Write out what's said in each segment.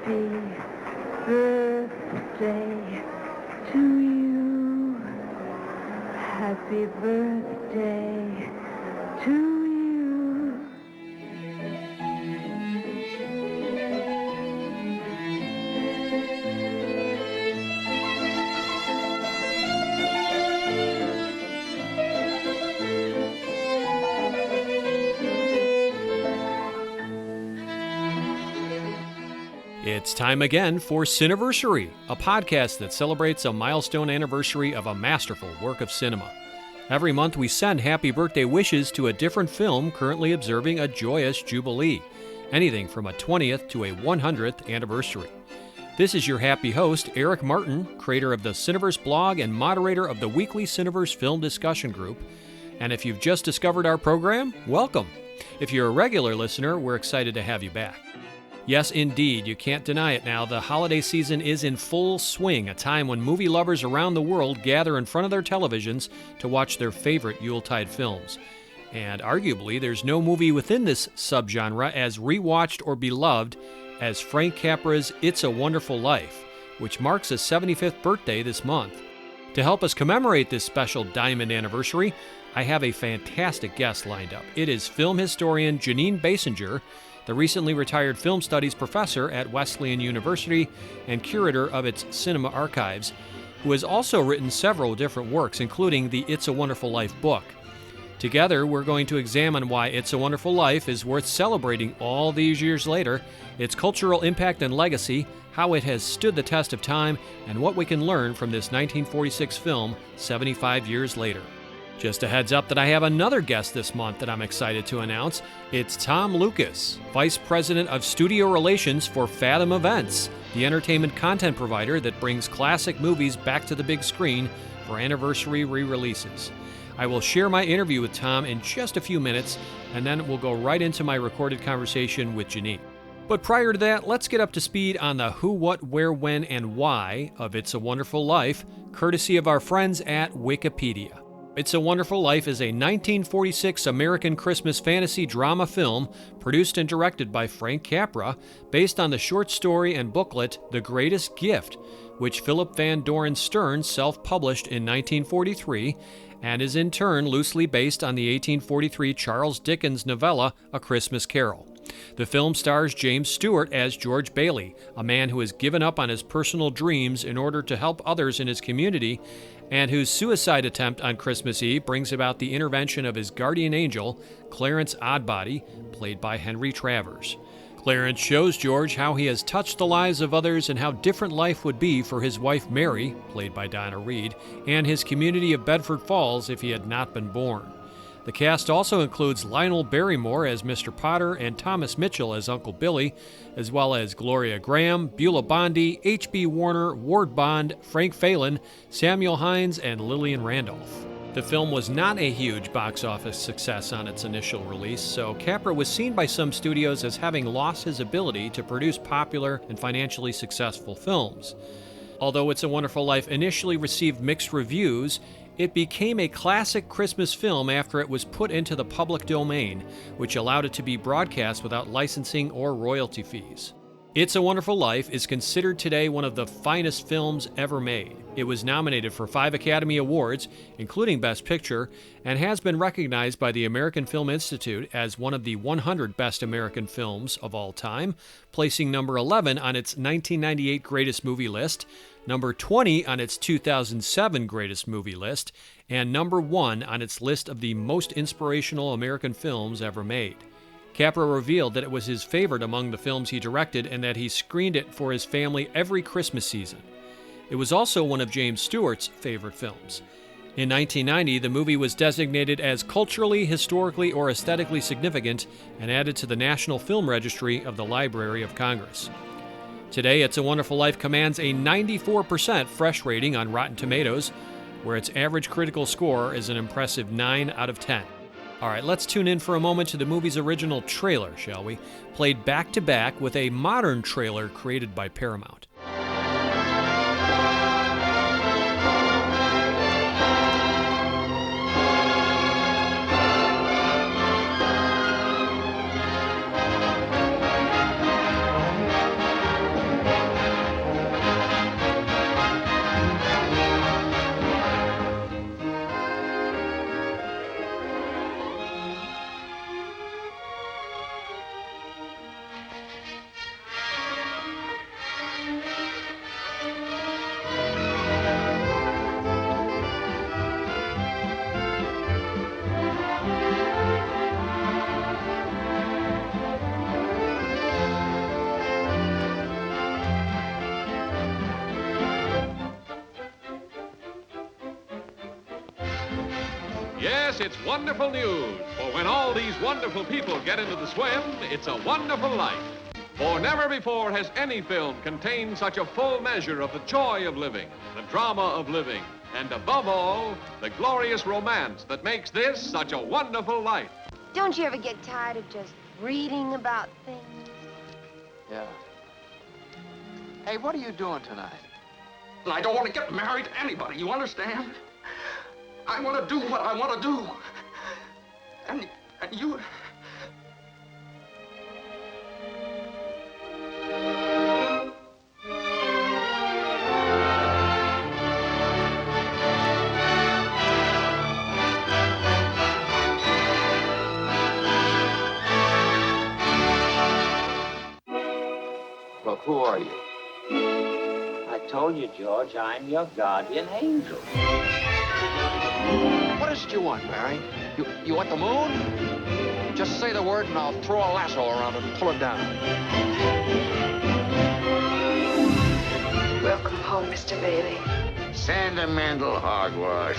Happy birthday to you. Happy birthday to you. It's time again for Cineversary, a podcast that celebrates a milestone anniversary of a masterful work of cinema. Every month we send happy birthday wishes to a different film currently observing a joyous jubilee, anything from a 20th to a 100th anniversary. This is your happy host, Eric Martin, creator of the Cineverse blog and moderator of the weekly Cineverse film discussion group. And if you've just discovered our program, welcome. If you're a regular listener, we're excited to have you back. Yes, indeed, you can't deny it now. The holiday season is in full swing, a time when movie lovers around the world gather in front of their televisions to watch their favorite Yuletide films. And arguably, there's no movie within this subgenre as rewatched or beloved as Frank Capra's It's a Wonderful Life, which marks his 75th birthday this month. To help us commemorate this special diamond anniversary, I have a fantastic guest lined up. It is film historian Jeanine Basinger, the recently retired film studies professor at Wesleyan University and curator of its cinema archives, who has also written several different works, including the It's a Wonderful Life book. Together, we're going to examine why It's a Wonderful Life is worth celebrating all these years later, its cultural impact and legacy, how it has stood the test of time, and what we can learn from this 1946 film 75 years later. Just a heads up that I have another guest this month that I'm excited to announce. It's Tom Lucas, Vice President of Studio Relations for Fathom Events, the entertainment content provider that brings classic movies back to the big screen for anniversary re-releases. I will share my interview with Tom in just a few minutes, and then we'll go right into my recorded conversation with Jeanine. But prior to that, let's get up to speed on the who, what, where, when, and why of It's a Wonderful Life, courtesy of our friends at Wikipedia. It's a Wonderful Life is a 1946 American Christmas fantasy drama film produced and directed by Frank Capra, based on the short story and booklet The Greatest Gift, which Philip Van Doren Stern self-published in 1943, and is in turn loosely based on the 1843 Charles Dickens novella A Christmas Carol. The film stars James Stewart as George Bailey, a man who has given up on his personal dreams in order to help others in his community, and whose suicide attempt on Christmas Eve brings about the intervention of his guardian angel, Clarence Oddbody, played by Henry Travers. Clarence shows George how he has touched the lives of others and how different life would be for his wife Mary, played by Donna Reed, and his community of Bedford Falls if he had not been born. The cast also includes Lionel Barrymore as Mr. Potter and Thomas Mitchell as Uncle Billy, as well as Gloria Graham, Beulah Bondi, H.B. Warner, Ward Bond, Frank Phelan, Samuel Hines, and Lillian Randolph. The film was not a huge box office success on its initial release, so Capra was seen by some studios as having lost his ability to produce popular and financially successful films. Although It's a Wonderful Life initially received mixed reviews, it became a classic Christmas film after it was put into the public domain, which allowed it to be broadcast without licensing or royalty fees. It's a Wonderful Life is considered today one of the finest films ever made. It was nominated for 5 Academy Awards, including Best Picture, and has been recognized by the American Film Institute as one of the 100 best American films of all time, placing number 11 on its 1998 Greatest Movie list, number 20 on its 2007 Greatest Movie list, and number 1 on its list of the most inspirational American films ever made. Capra revealed that it was his favorite among the films he directed and that he screened it for his family every Christmas season. It was also one of James Stewart's favorite films. In 1990, the movie was designated as culturally, historically, or aesthetically significant and added to the National Film Registry of the Library of Congress. Today, It's a Wonderful Life commands a 94% fresh rating on Rotten Tomatoes, where its average critical score is an impressive 9 out of 10. All right, let's tune in for a moment to the movie's original trailer, shall we? Played back-to-back with a modern trailer created by Paramount. Yes, it's wonderful news, for when all these wonderful people get into the swim, it's a wonderful life. For never before has any film contained such a full measure of the joy of living, the drama of living, and above all, the glorious romance that makes this such a wonderful life. Don't you ever get tired of just reading about things? Yeah. Hey, what are you doing tonight? I don't want to get married to anybody, you understand? I want to do what I want to do. And you... Look, who are you? I told you, George, I'm your guardian angel. What is it you want, Barry? You want the moon? Just say the word and I'll throw a lasso around it and pull it down. Welcome home, Mr. Bailey. Sentimental hogwash.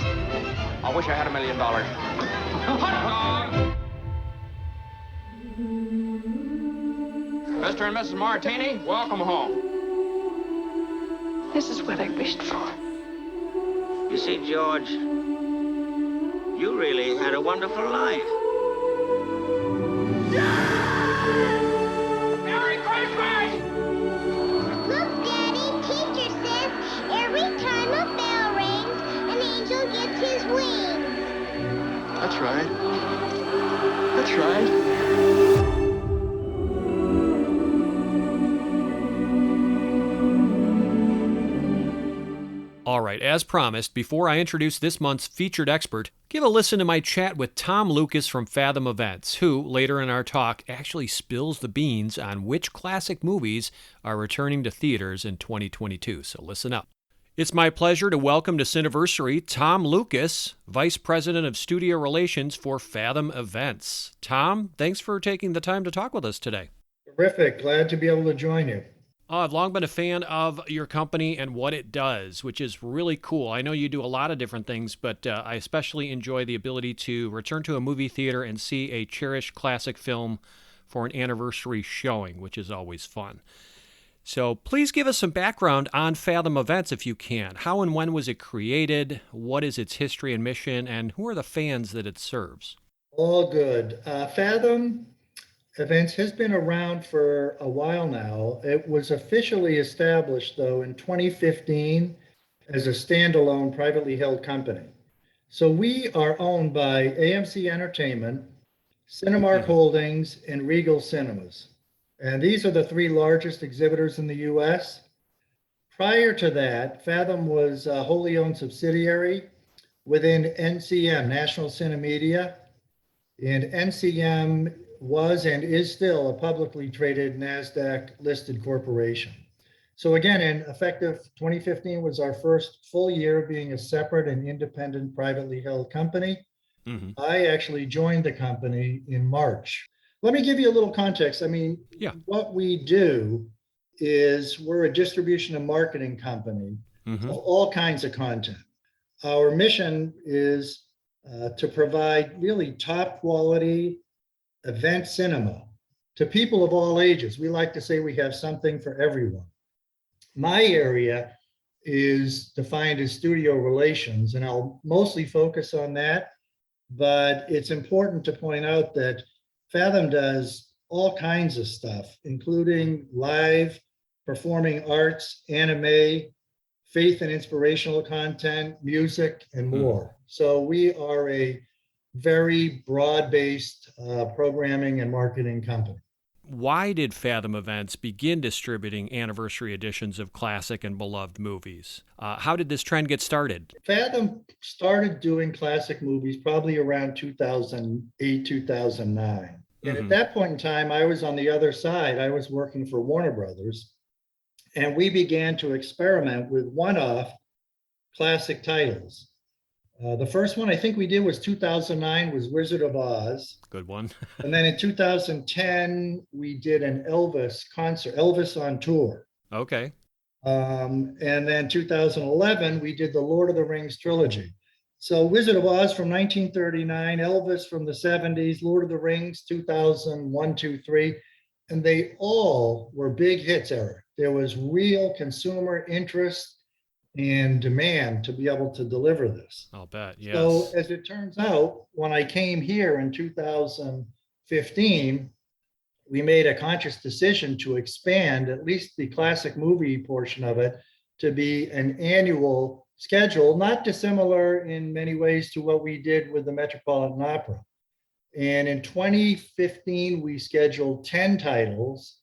I wish I had $1 million. Hot dog! Mr. and Mrs. Martini, welcome home. This is what I wished for. You see, George, you really had a wonderful life. Merry Christmas! Look, Daddy, teacher says every time a bell rings, an angel gets his wings. That's right. That's right. All right, as promised, before I introduce this month's featured expert, give a listen to my chat with Tom Lucas from Fathom Events, who, later in our talk, actually spills the beans on which classic movies are returning to theaters in 2022, so listen up. It's my pleasure to welcome to Cineversary Tom Lucas, Vice President of Studio Relations for Fathom Events. Tom, thanks for taking the time to talk with us today. Terrific. Glad to be able to join you. I've long been a fan of your company and what it does, which is really cool. I know you do a lot of different things, but I especially enjoy the ability to return to a movie theater and see a cherished classic film for an anniversary showing, which is always fun. So please give us some background on Fathom Events if you can. How and when was it created? What is its history and mission? And who are the fans that it serves? All good. Fathom Events has been around for a while now. It was officially established, though, in 2015 as a standalone privately held company. So we are owned by AMC Entertainment, Cinemark Holdings, and Regal Cinemas. And these are the three largest exhibitors in the U.S. Prior to that, Fathom was a wholly owned subsidiary within NCM, National Cinemedia. And NCM was and is still a publicly traded NASDAQ listed corporation. So again, in effective 2015 was our first full year being a separate and independent privately held company. I actually joined the company in March. Let me give you a little context. I mean, what we do is we're a distribution and marketing company of all kinds of content. Our mission is to provide really top quality event cinema to people of all ages. We like to say we have something for everyone. My area is defined as studio relations, and I'll mostly focus on that. But it's important to point out that Fathom does all kinds of stuff, including live performing arts, anime, faith and inspirational content, music, and more. So we are a very broad-based programming and marketing company. Why did Fathom Events begin distributing anniversary editions of classic and beloved movies? How did this trend get started? Fathom started doing classic movies probably around 2008, 2009. And at that point in time, I was on the other side. I was working for Warner Brothers, and we began to experiment with one-off classic titles. The first one I think we did was 2009 was Wizard of Oz. Good one. And then in 2010, we did an Elvis concert, Elvis on tour. Okay. And then 2011, we did the Lord of the Rings trilogy. So Wizard of Oz from 1939, Elvis from the 70s, Lord of the Rings 2001, 2, 3, and they all were big hits, Eric. There was real consumer interest and demand to be able to deliver this. I'll bet, So yes. as it turns out, when I came here in 2015, we made a conscious decision to expand at least the classic movie portion of it to be an annual schedule, not dissimilar in many ways to what we did with the Metropolitan Opera. And in 2015, we scheduled 10 titles.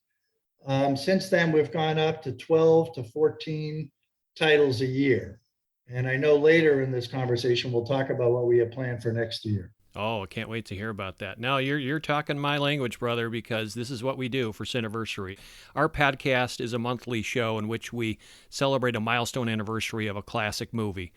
Since then, we've gone up to 12 to 14 titles a year. And I know later in this conversation, we'll talk about what we have planned for next year. Oh, I can't wait to hear about that. Now, you're talking my language, brother, because this is what we do for Cineversary. Our podcast is a monthly show in which we celebrate a milestone anniversary of a classic movie.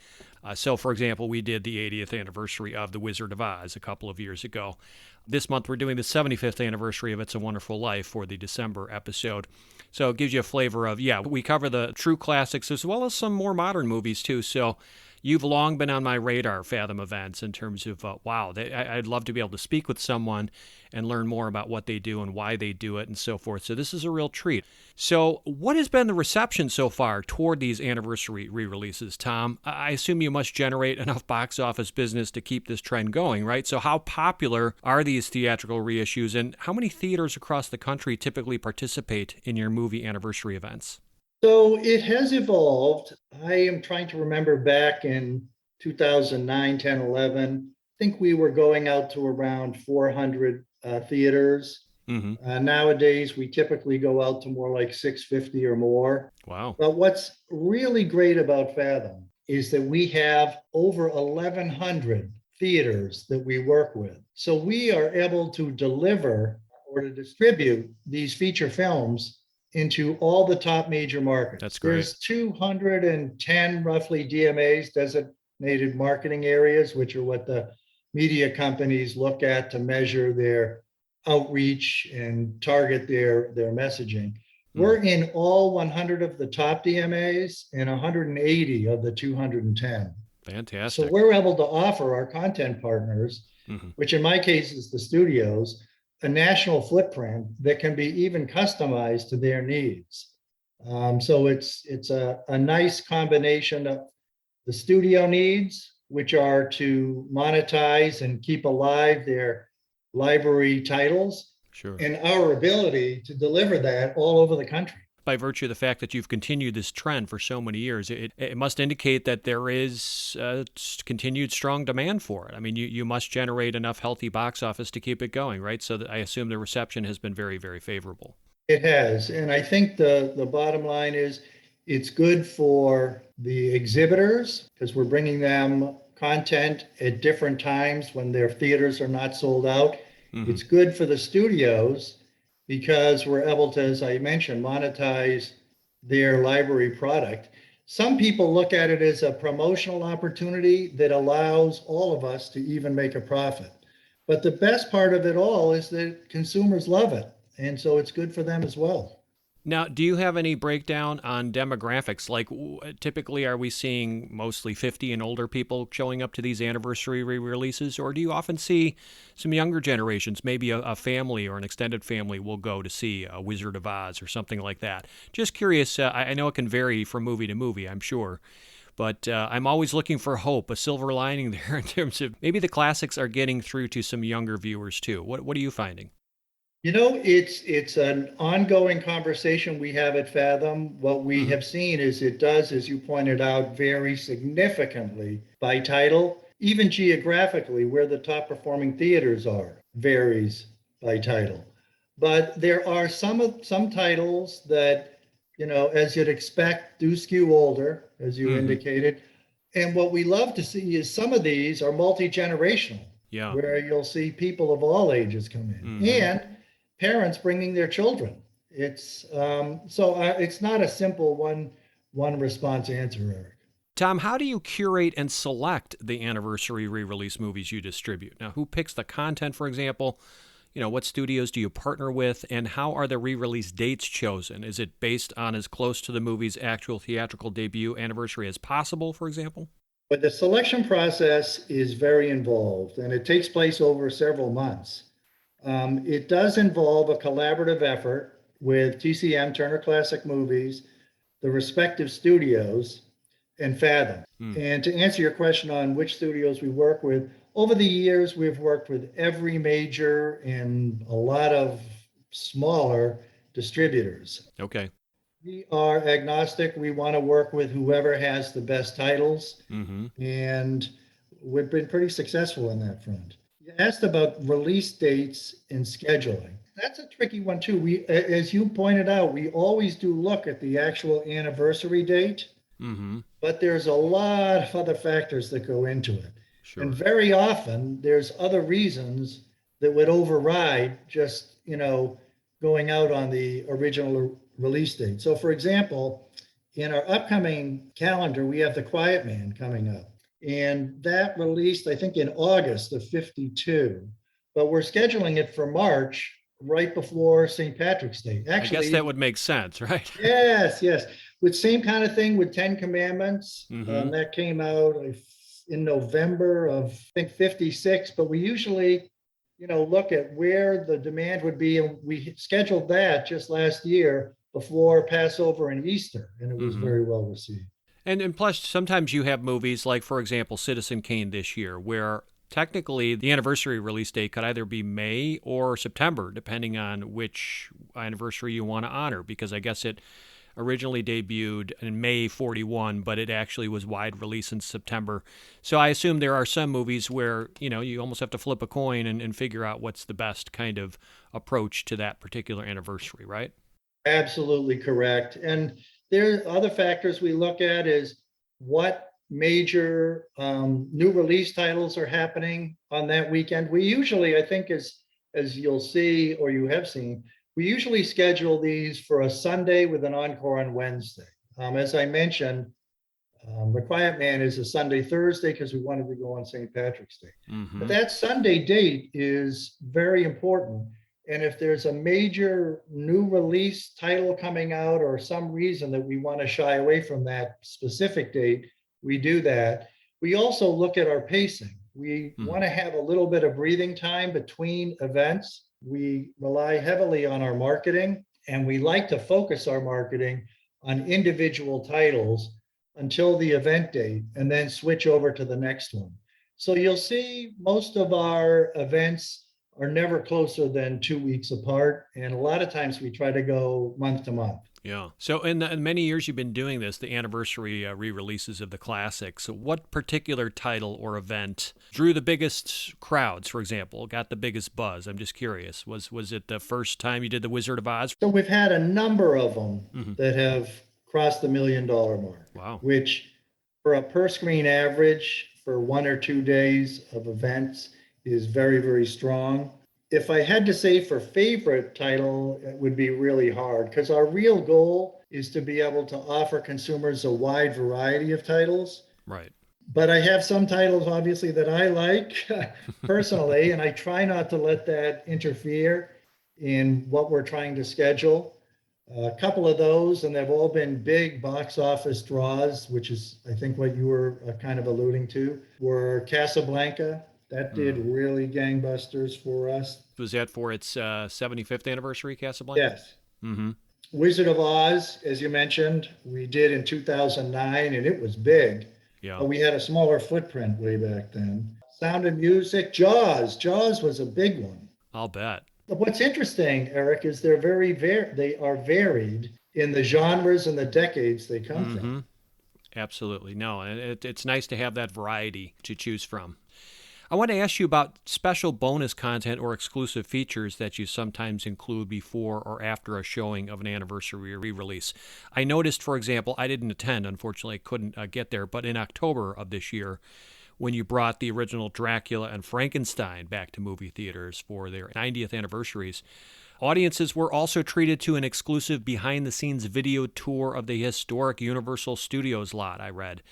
So, for example, we did the 80th anniversary of The Wizard of Oz a couple of years ago. This month, we're doing the 75th anniversary of It's a Wonderful Life for the December episode. So it gives you a flavor of, we cover the true classics as well as some more modern movies, too. So you've long been on my radar, Fathom Events, in terms of, I'd love to be able to speak with someone and learn more about what they do and why they do it and so forth. So this is a real treat. So what has been the reception so far toward these anniversary re-releases, Tom? I assume you must generate enough box office business to keep this trend going, right? So how popular are these theatrical reissues, and how many theaters across the country typically participate in your movie anniversary events? So it has evolved. I am trying to remember back in 2009, 10, 11. I think we were going out to around 400 theaters. Mm-hmm. Nowadays, we typically go out to more like 650 or more. Wow. But what's really great about Fathom is that we have over 1,100 theaters that we work with. So we are able to deliver or to distribute these feature films into all the top major markets. That's great. There's 210 roughly DMAs, designated marketing areas, which are what the media companies look at to measure their outreach and target their messaging. We're in all 100 of the top DMAs and 180 of the 210. Fantastic. So we're able to offer our content partners, which in my case is the studios, a national footprint that can be even customized to their needs. So it's a nice combination of the studio needs, which are to monetize and keep alive their library titles, sure, and our ability to deliver that all over the country. By virtue of the fact that you've continued this trend for so many years, it must indicate that there is continued strong demand for it. I mean, you must generate enough healthy box office to keep it going, right? So I assume the reception has been very, very favorable. It has. And I think the bottom line is it's good for the exhibitors because we're bringing them content at different times when their theaters are not sold out. It's good for the studios because we're able to, as I mentioned, monetize their library product. Some people look at it as a promotional opportunity that allows all of us to even make a profit. But the best part of it all is that consumers love it. And so it's good for them as well. Now, do you have any breakdown on demographics? Like, typically, are we seeing mostly 50 and older people showing up to these anniversary re-releases? Or do you often see some younger generations, maybe a family or an extended family will go to see a Wizard of Oz or something like that? Just curious, I know it can vary from movie to movie, I'm sure. But I'm always looking for hope, a silver lining there in terms of maybe the classics are getting through to some younger viewers too. What are you finding? You know, it's an ongoing conversation we have at Fathom. What we have seen is it does, as you pointed out, vary significantly by title. Even geographically, where the top performing theaters are varies by title. But there are some titles that, you know, as you'd expect, do skew older, as you indicated. And what we love to see is some of these are multi-generational, where you'll see people of all ages come in. And parents bringing their children. It's it's not a simple one response answer, Eric. Tom, how do you curate and select the anniversary re-release movies you distribute? Now, who picks the content, for example? You know, what studios do you partner with, and how are the re-release dates chosen? Is it based on as close to the movie's actual theatrical debut anniversary as possible, for example? But the selection process is very involved, and it takes place over several months. It does involve a collaborative effort with TCM, Turner Classic Movies, the respective studios, and Fathom. And to answer your question on which studios we work with, over the years, we've worked with every major and a lot of smaller distributors. Okay. We are agnostic. We want to work with whoever has the best titles, and we've been pretty successful in that front. You asked about release dates and scheduling. That's a tricky one too. We, as you pointed out, we always do look at the actual anniversary date, but there's a lot of other factors that go into it. Sure. And very often there's other reasons that would override just, going out on the original release date. So for example, in our upcoming calendar, we have The Quiet Man coming up. And that released, I think, in August of 52. But we're scheduling it for March, right before St. Patrick's Day. Actually, I guess that would make sense, right? Yes, yes. With same kind of thing with 10 Commandments. That came out in November of, I think, 56. But we usually, look at where the demand would be. And we scheduled that just last year before Passover and Easter. And it was very well received. And plus, sometimes you have movies like, for example, Citizen Kane this year, where technically the anniversary release date could either be May or September, depending on which anniversary you want to honor, because I guess it originally debuted in May 41, but it actually was wide release in September. So I assume there are some movies where, you almost have to flip a coin and figure out what's the best kind of approach to that particular anniversary, right? Absolutely correct. And there are other factors we look at is what major new release titles are happening on that weekend. We usually, I think, as you'll see or you have seen, we usually schedule these for a Sunday with an encore on Wednesday. As I mentioned, The Quiet Man is a Sunday, Thursday, because we wanted to go on St. Patrick's Day. But that Sunday date is very important. And if there's a major new release title coming out or some reason that we want to shy away from that specific date, we do that. We also look at our pacing. We want to have a little bit of breathing time between events. We rely heavily on our marketing, and we like to focus our marketing on individual titles until the event date and then switch over to the next one. So you'll see most of our events are never closer than 2 weeks apart. And a lot of times we try to go month to month. Yeah. So in the many years you've been doing this, the anniversary re-releases of the classics, what particular title or event drew the biggest crowds, for example, got the biggest buzz? I'm just curious. Was it the first time you did The Wizard of Oz? So we've had a number of them that have crossed the $1 million mark. Wow. Which for a per screen average for 1 or 2 days of events is very, very strong. If I had to say for favorite title, it would be really hard because our real goal is to be able to offer consumers a wide variety of titles. Right. But I have some titles, obviously, that I like personally, and I try not to let that interfere in what we're trying to schedule. A couple of those, and they've all been big box office draws, which is, I think, what you were kind of alluding to, were Casablanca. That did really gangbusters for us. Was that for its 75th anniversary, Casablanca? Yes. Wizard of Oz, as you mentioned, we did in 2009, and it was big. Yeah. But we had a smaller footprint way back then. Sound and Music, Jaws. Jaws was a big one. I'll bet. But what's interesting, Eric, is they're they are varied in the genres and the decades they come from. Absolutely. No, it's nice to have that variety to choose from. I want to ask you about special bonus content or exclusive features that you sometimes include before or after a showing of an anniversary re-release. I noticed, for example, I didn't attend, unfortunately, I couldn't get there, but in October of this year, when you brought the original Dracula and Frankenstein back to movie theaters for their 90th anniversaries, audiences were also treated to an exclusive behind-the-scenes video tour of the historic Universal Studios lot, I read.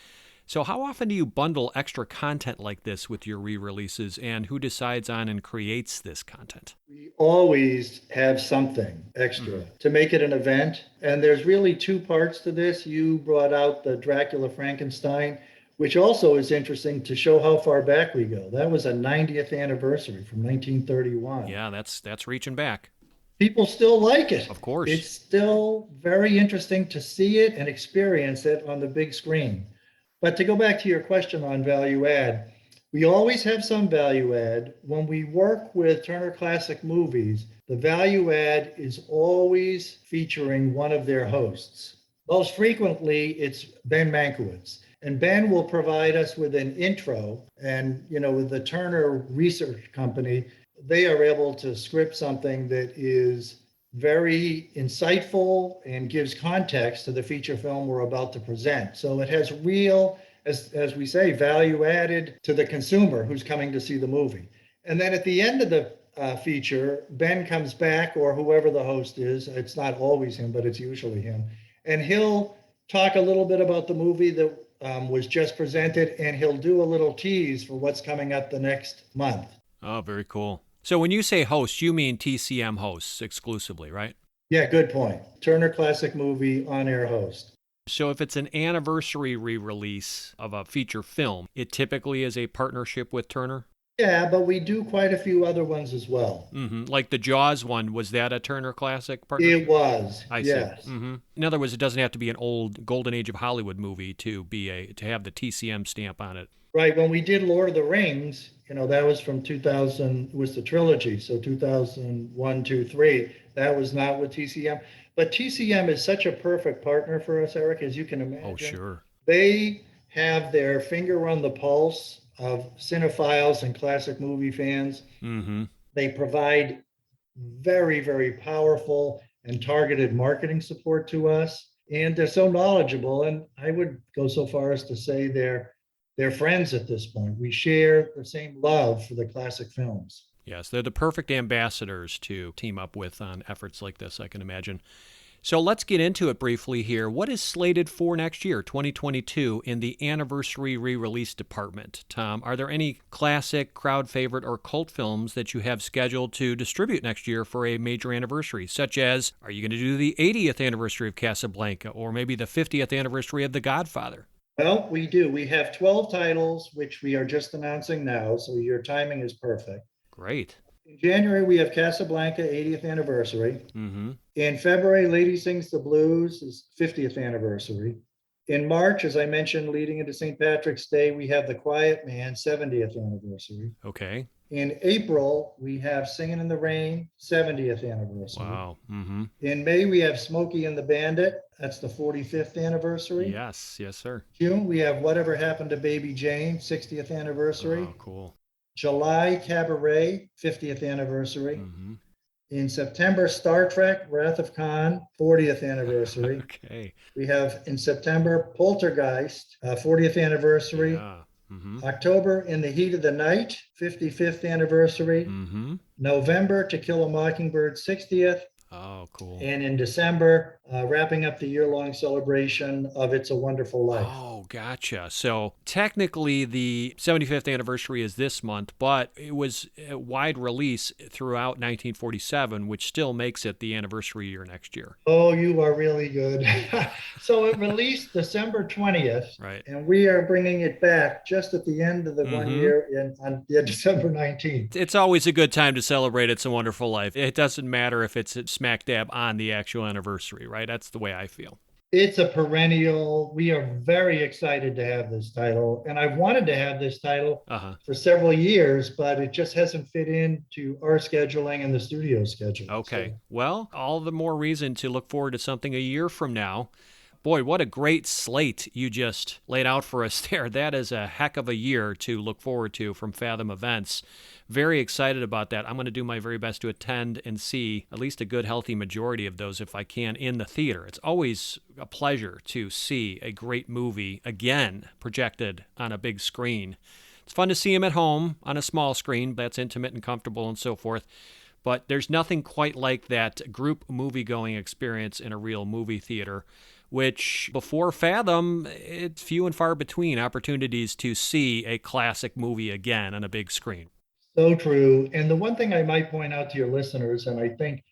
So how often do you bundle extra content like this with your re-releases, and who decides on and creates this content? We always have something extra to make it an event. And there's really two parts to this. You brought out the Dracula Frankenstein. which also is interesting to show how far back we go. That was a 90th anniversary from 1931. Yeah, that's reaching back. People still like it. Of course. It's still very interesting to see it and experience it on the big screen. But to go back to your question on value add, we always have some value add. When we work with Turner Classic Movies, the value add is always featuring one of their hosts. Most frequently, it's Ben Mankiewicz. And Ben will provide us with an intro. And, with the Turner Research Company, they are able to script something that is very insightful and gives context to the feature film we're about to present. So it has real, as we say, value added to the consumer who's coming to see the movie. And then at the end of the feature, Ben comes back, or whoever the host is. It's not always him, but it's usually him. And he'll talk a little bit about the movie that was just presented, and he'll do a little tease for what's coming up the next month. Oh, very cool. So when you say hosts, you mean TCM hosts exclusively, right? Yeah, good point. Turner Classic Movie on-air host. So if it's an anniversary re-release of a feature film, it typically is a partnership with Turner? Yeah, but we do quite a few other ones as well. Mm-hmm. Like the Jaws one, was that a Turner Classic partnership? It was, I yes. see. Mm-hmm. In other words, it doesn't have to be an old Golden Age of Hollywood movie to have the TCM stamp on it. Right. When we did Lord of the Rings, that was from 2000, it was the trilogy. So 2001, 2, 3, that was not with TCM. But TCM is such a perfect partner for us, Eric, as you can imagine. Oh, sure. They have their finger on the pulse of cinephiles and classic movie fans. Mm-hmm. They provide very, very powerful and targeted marketing support to us. And they're so knowledgeable. And I would go so far as to say they're friends at this point. We share the same love for the classic films. Yes, they're the perfect ambassadors to team up with on efforts like this, I can imagine. So let's get into it briefly here. What is slated for next year, 2022, in the anniversary re-release department? Tom, are there any classic, crowd favorite, or cult films that you have scheduled to distribute next year for a major anniversary, such as, are you going to do the 80th anniversary of Casablanca, or maybe the 50th anniversary of The Godfather? Well, we do. We have 12 titles, which we are just announcing now, so your timing is perfect. Great. In January, we have Casablanca 80th anniversary. Mm-hmm. In February, Lady Sings the Blues is 50th anniversary. In March, as I mentioned, leading into St. Patrick's Day, we have The Quiet Man 70th anniversary. Okay. In April, we have Singin' in the Rain 70th anniversary. Wow. Mm-hmm. In May, we have Smokey and the Bandit. That's the 45th anniversary. Yes, sir. June, we have Whatever Happened to Baby Jane 60th anniversary. Oh, cool. July, Cabaret 50th anniversary. Mm-hmm. In September, Star Trek Wrath of Khan 40th anniversary. Okay. We have in September Poltergeist 40th anniversary. Yeah. Mm-hmm. October, In the Heat of the Night 55th anniversary. Mm-hmm. November, To Kill a Mockingbird 60th. Oh, cool. And in December, wrapping up the year-long celebration of It's a Wonderful Life. Oh, gotcha. So technically the 75th anniversary is this month, but it was a wide release throughout 1947, which still makes it the anniversary year next year. Oh, you are really good. So it released December 20th, right? And we are bringing it back just at the end of the 1 year on December 19th. It's always a good time to celebrate It's a Wonderful Life. It doesn't matter if it's smack dab on the actual anniversary, right? That's the way I feel. It's a perennial. We are very excited to have this title. And I've wanted to have this title for several years, but it just hasn't fit into our scheduling and the studio schedule. Okay. So. Well, all the more reason to look forward to something a year from now. Boy, what a great slate you just laid out for us there. That is a heck of a year to look forward to from Fathom Events. Very excited about that. I'm going to do my very best to attend and see at least a good, healthy majority of those if I can in the theater. It's always a pleasure to see a great movie again projected on a big screen. It's fun to see them at home on a small screen. That's intimate and comfortable and so forth. But there's nothing quite like that group movie-going experience in a real movie theater, which before Fathom, it's few and far between opportunities to see a classic movie again on a big screen. So true. And the one thing I might point out to your listeners, and I think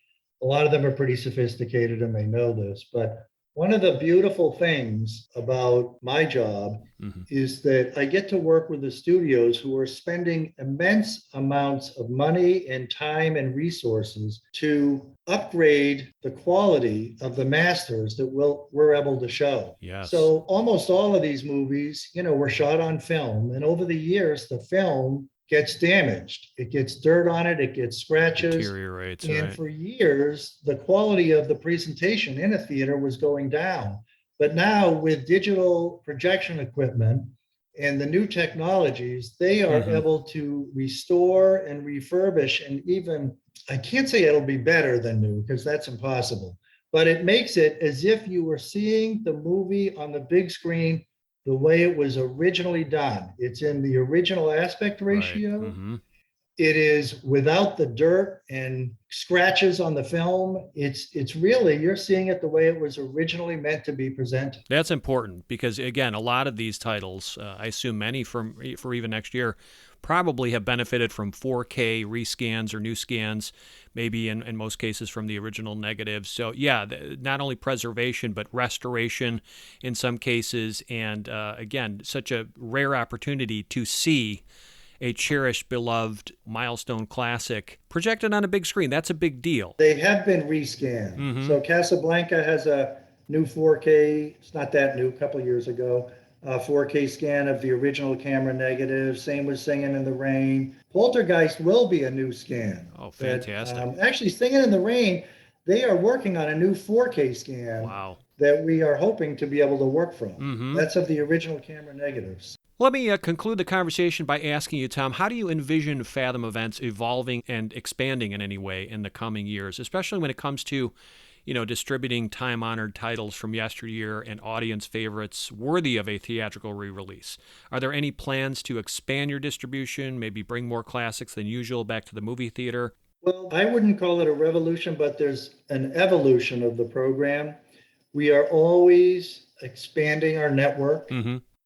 a lot of them are pretty sophisticated and they know this, but One of the beautiful things about my job is that I get to work with the studios who are spending immense amounts of money and time and resources to upgrade the quality of the masters that we're able to show. Yes. So almost all of these movies, were shot on film, and over the years, the film gets damaged. It gets dirt on it, it gets scratches. Deteriorates, and right. for years, the quality of the presentation in a theater was going down. But now with digital projection equipment and the new technologies, they are able to restore and refurbish, and even, I can't say it'll be better than new because that's impossible, but it makes it as if you were seeing the movie on the big screen the way it was originally done. It's in the original aspect ratio. Right. It is without the dirt and scratches on the film. It's really, you're seeing it the way it was originally meant to be presented. That's important because, again, a lot of these titles, I assume many for even next year, probably have benefited from 4K rescans or new scans, maybe in most cases from the original negatives. So, yeah, not only preservation, but restoration in some cases. And, again, such a rare opportunity to see a cherished, beloved milestone classic projected on a big screen. That's a big deal. They have been rescanned. So Casablanca has a new 4K, it's not that new, a couple of years ago, 4K scan of the original camera negative. Same with Singing in the Rain. Poltergeist will be a new scan. Oh, fantastic. Actually, Singing in the Rain, they are working on a new 4K scan. Wow. That we are hoping to be able to work from. That's of the original camera negatives. Let me conclude the conversation by asking you, Tom, how do you envision Fathom Events evolving and expanding in any way in the coming years, especially when it comes to, distributing time-honored titles from yesteryear and audience favorites worthy of a theatrical re-release? Are there any plans to expand your distribution, maybe bring more classics than usual back to the movie theater? Well, I wouldn't call it a revolution, but there's an evolution of the program. We are always expanding our network.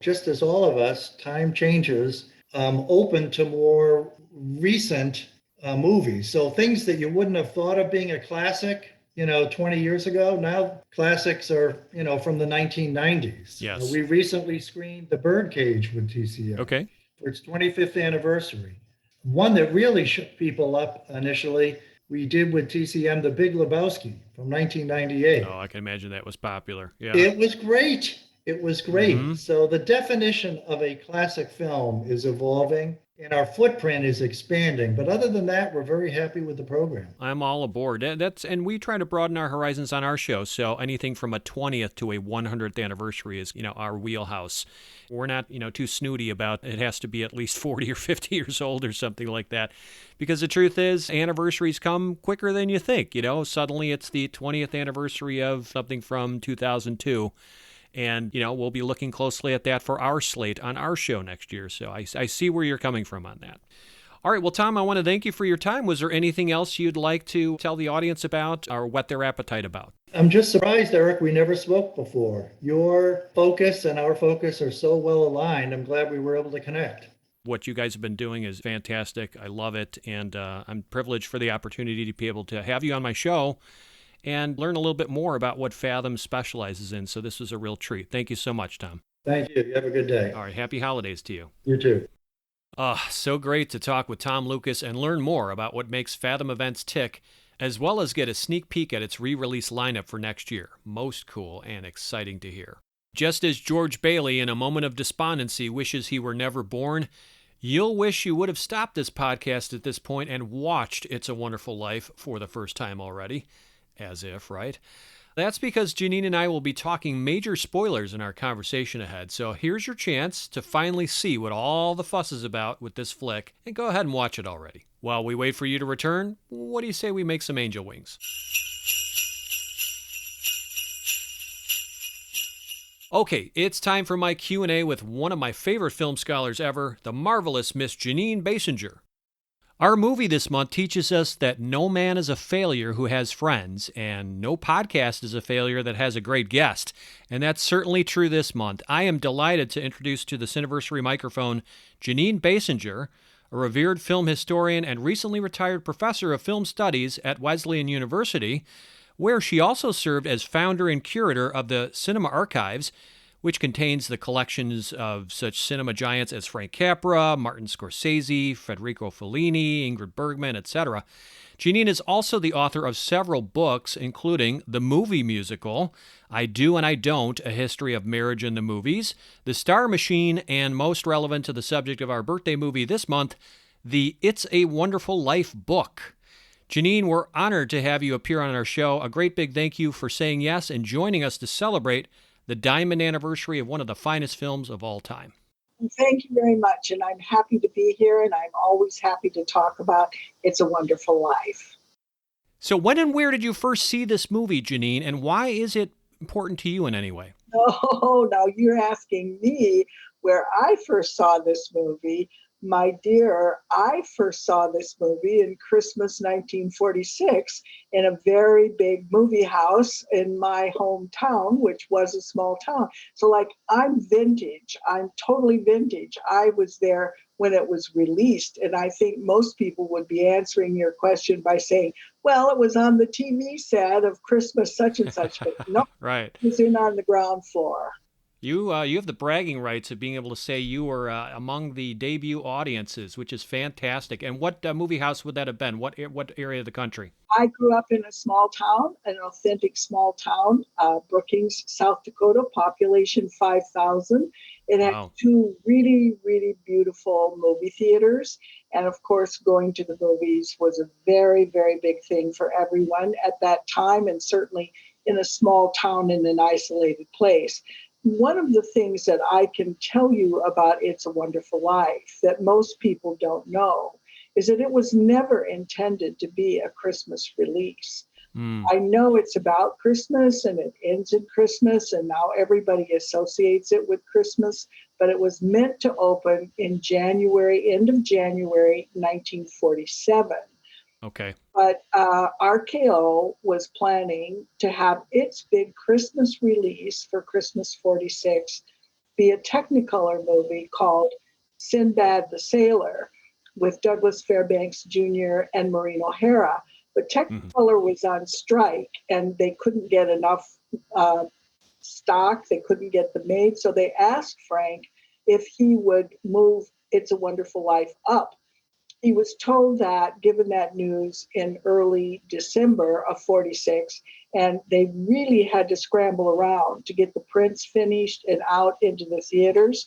Just as all of us, time changes, open to more recent movies. So things that you wouldn't have thought of being a classic, 20 years ago, now classics are, from the 1990s. Yes. We recently screened The Birdcage with TCM for its 25th anniversary. One that really shook people up initially, we did with TCM The Big Lebowski from 1998. Oh, I can imagine that was popular. Yeah. It was great. It was great. So the definition of a classic film is evolving and our footprint is expanding. But other than that, we're very happy with the program. I'm all aboard. And we try to broaden our horizons on our show. So anything from a 20th to a 100th anniversary is, our wheelhouse. We're not, too snooty about it has to be at least 40 or 50 years old or something like that. Because the truth is, anniversaries come quicker than you think. Suddenly it's the 20th anniversary of something from 2002. And, we'll be looking closely at that for our slate on our show next year. So I see where you're coming from on that. All right. Well, Tom, I want to thank you for your time. Was there anything else you'd like to tell the audience about or whet their appetite about? I'm just surprised, Eric, we never spoke before. Your focus and our focus are so well aligned. I'm glad we were able to connect. What you guys have been doing is fantastic. I love it. And I'm privileged for the opportunity to be able to have you on my show and learn a little bit more about what Fathom specializes in. So this was a real treat. Thank you so much, Tom. Thank you. You have a good day. All right. Happy holidays to you. You too. So great to talk with Tom Lucas and learn more about what makes Fathom Events tick, as well as get a sneak peek at its re-release lineup for next year. Most cool and exciting to hear. Just as George Bailey, in a moment of despondency, wishes he were never born, you'll wish you would have stopped this podcast at this point and watched It's a Wonderful Life for the first time already. As if, right? That's because Jeanine and I will be talking major spoilers in our conversation ahead, so here's your chance to finally see what all the fuss is about with this flick, and go ahead and watch it already. While we wait for you to return, what do you say we make some angel wings? Okay, it's time for my Q&A with one of my favorite film scholars ever, the marvelous Miss Jeanine Basinger. Our movie this month teaches us that no man is a failure who has friends, and no podcast is a failure that has a great guest. And that's certainly true this month. I am delighted to introduce to the Cineversary microphone Jeanine Basinger, a revered film historian and recently retired professor of film studies at Wesleyan University, where she also served as founder and curator of the Cinema Archives, which contains the collections of such cinema giants as Frank Capra, Martin Scorsese, Federico Fellini, Ingrid Bergman, etc. Jeanine is also the author of several books, including the movie musical, I Do and I Don't, A History of Marriage in the Movies, The Star Machine, and most relevant to the subject of our birthday movie this month, the It's a Wonderful Life book. Jeanine, we're honored to have you appear on our show. A great big thank you for saying yes and joining us to celebrate the diamond anniversary of one of the finest films of all time. Thank you very much, and I'm happy to be here, and I'm always happy to talk about It's a Wonderful Life. So when and where did you first see this movie, Jeanine, and why is it important to you in any way? Oh, now you're asking me where I first saw this movie. My dear, I first saw this movie in Christmas 1946 in a very big movie house in my hometown, which was a small town. So like, I'm vintage. I'm totally vintage. I was there when it was released. And I think most people would be answering your question by saying, well, it was on the TV set of Christmas such and such. But no, Right. it was in on the ground floor. You have the bragging rights of being able to say you were among the debut audiences, which is fantastic. And what movie house would that have been? What area of the country? I grew up in a small town, an authentic small town, Brookings, South Dakota, population 5,000. It had Wow. two really, really beautiful movie theaters. And of course, going to the movies was a very, very big thing for everyone at that time, and certainly in a small town in an isolated place. One of the things that I can tell you about It's a Wonderful Life that most people don't know is that it was never intended to be a Christmas release. I know it's about Christmas and it ends in Christmas, and now everybody associates it with Christmas, but it was meant to open in January, end of January 1947. Okay. But RKO was planning to have its big Christmas release for Christmas 46 be a Technicolor movie called Sinbad the Sailor with Douglas Fairbanks Jr. and Maureen O'Hara. But Technicolor was on strike and they couldn't get enough stock. They couldn't get them made. So they asked Frank if he would move It's a Wonderful Life up. He was told that, given that news in early December of 46, and they really had to scramble around to get the prints finished and out into the theaters.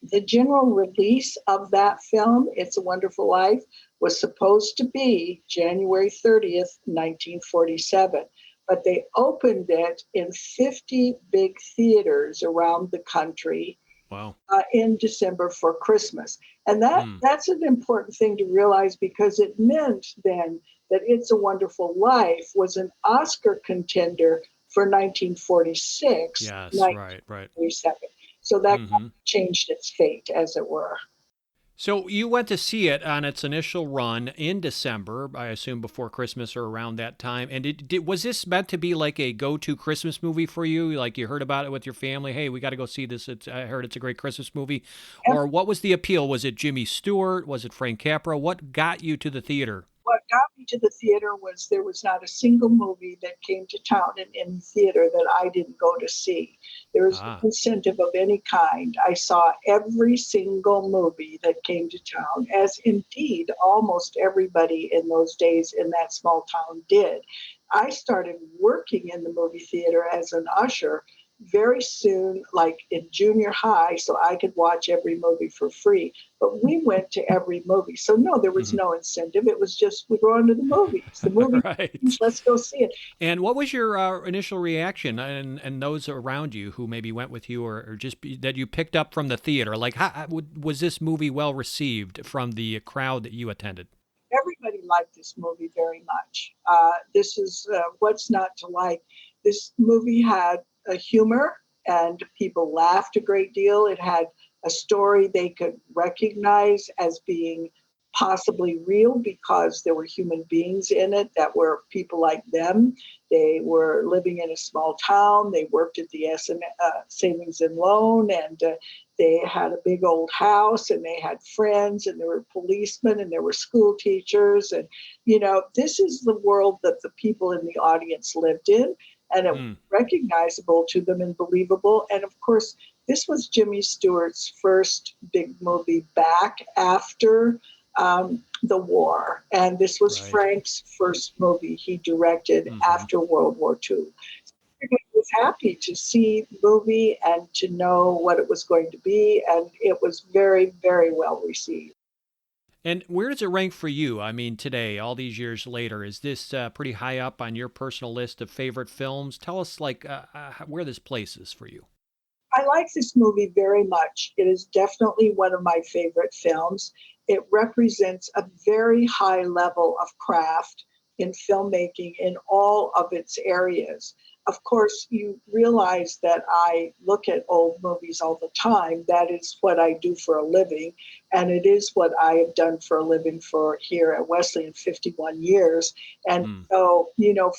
The general release of that film, It's a Wonderful Life, was supposed to be January 30th, 1947. But they opened it in 50 big theaters around the country. Wow. In December for Christmas. And that's an important thing to realize, because it meant then that It's a Wonderful Life was an Oscar contender for 1946. Yes, 1947. right. So that changed its fate, as it were. So you went to see it on its initial run in December, I assume before Christmas or around that time. And was this meant to be like a go-to Christmas movie for you? Like you heard about it with your family? Hey, we got to go see this. I heard it's a great Christmas movie. Or what was the appeal? Was it Jimmy Stewart? Was it Frank Capra? What got you to the theater? What got me to the theater was there was not a single movie that came to town in the theater that I didn't go to see. There was no incentive of any kind. I saw every single movie that came to town, as indeed almost everybody in those days in that small town did. I started working in the movie theater as an usher very soon, like in junior high, so I could watch every movie for free. But we went to every movie. So no, there was no incentive. It was just, we're going to the movies. The movie, let's go see it. And what was your initial reaction and those around you who maybe went with you or just that you picked up from the theater? Like, was this movie well received from the crowd that you attended? Everybody liked this movie very much. This is what's not to like. This movie had a humor and people laughed a great deal. It had a story they could recognize as being possibly real because there were human beings in it that were people like them. They were living in a small town. They worked at the Savings and Loan, and they had a big old house, and they had friends, and there were policemen, and there were school teachers. And, this is the world that the people in the audience lived in, and it was recognizable to them and believable. And of course, this was Jimmy Stewart's first big movie back after the war. And this was Frank's first movie he directed after World War II. I was happy to see the movie and to know what it was going to be. And it was very, very well received. And where does it rank for you? I mean, today, all these years later, is this pretty high up on your personal list of favorite films? Tell us, where this places for you. I like this movie very much. It is definitely one of my favorite films. It represents a very high level of craft in filmmaking in all of its areas. Of course, you realize that I look at old movies all the time. That is what I do for a living. And it is what I have done for a living for here at Wesleyan 51 years. And so,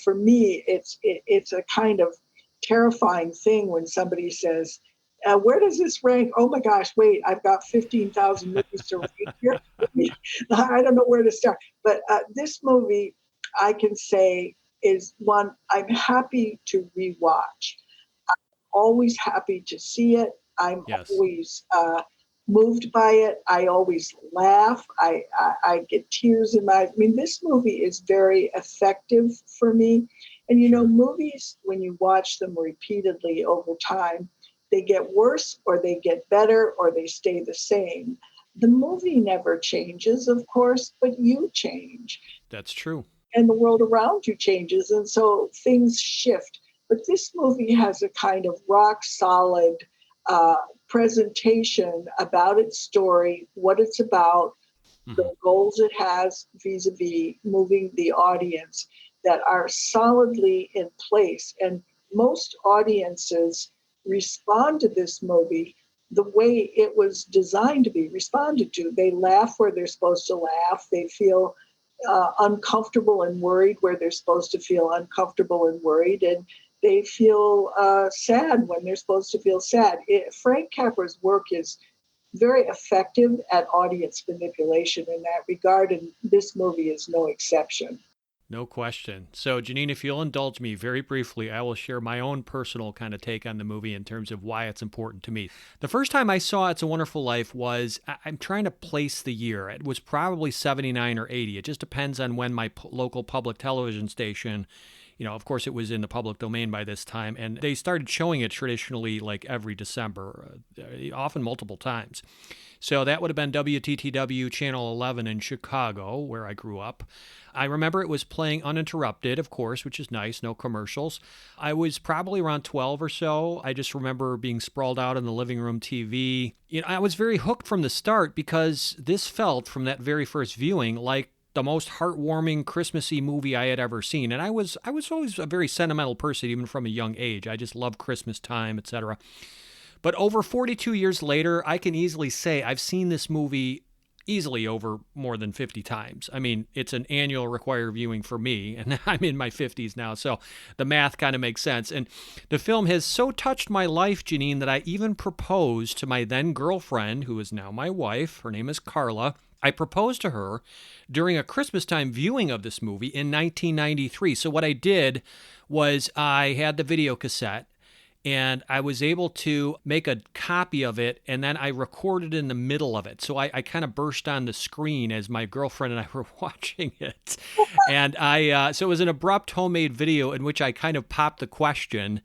for me, it's a kind of terrifying thing when somebody says, where does this rank? Oh my gosh, wait, I've got 15,000 movies to read here. I don't know where to start. But this movie, I can say, is one I'm happy to rewatch. I'm always happy to see it. I'm always moved by it. I always laugh. I get tears in my. I mean, this movie is very effective for me. And movies, when you watch them repeatedly over time, they get worse or they get better or they stay the same. The movie never changes, of course, but you change. That's true. And the world around you changes. And so things shift. But this movie has a kind of rock solid presentation about its story, what it's about, the goals it has vis-a-vis moving the audience that are solidly in place. And most audiences respond to this movie the way it was designed to be responded to. They laugh where they're supposed to laugh. They feel uncomfortable and worried where they're supposed to feel uncomfortable and worried. And they feel sad when they're supposed to feel sad. Frank Capra's work is very effective at audience manipulation in that regard, and this movie is no exception. No question. So, Jeanine, if you'll indulge me very briefly, I will share my own personal kind of take on the movie in terms of why it's important to me. The first time I saw It's a Wonderful Life was, I'm trying to place the year. It was probably 79 or 80. It just depends on when my local public television station, of course it was in the public domain by this time, and they started showing it traditionally like every December, often multiple times. So that would have been WTTW Channel 11 in Chicago, where I grew up. I remember it was playing uninterrupted, of course, which is nice, no commercials. I was probably around 12 or so. I just remember being sprawled out on the living room TV. I was very hooked from the start because this felt, from that very first viewing, like the most heartwarming Christmassy movie I had ever seen. And I was always a very sentimental person, even from a young age. I just loved Christmas time, etc. But over 42 years later, I can easily say I've seen this movie easily over more than 50 times. I mean, it's an annual required viewing for me, and I'm in my 50s now, so the math kind of makes sense. And the film has so touched my life, Jeanine, that I even proposed to my then girlfriend, who is now my wife. Her name is Carla. I proposed to her during a Christmas time viewing of this movie in 1993. So what I did was I had the video cassette, and I was able to make a copy of it, and then I recorded in the middle of it. So I kind of burst on the screen as my girlfriend and I were watching it. And so it was an abrupt homemade video in which I kind of popped the question.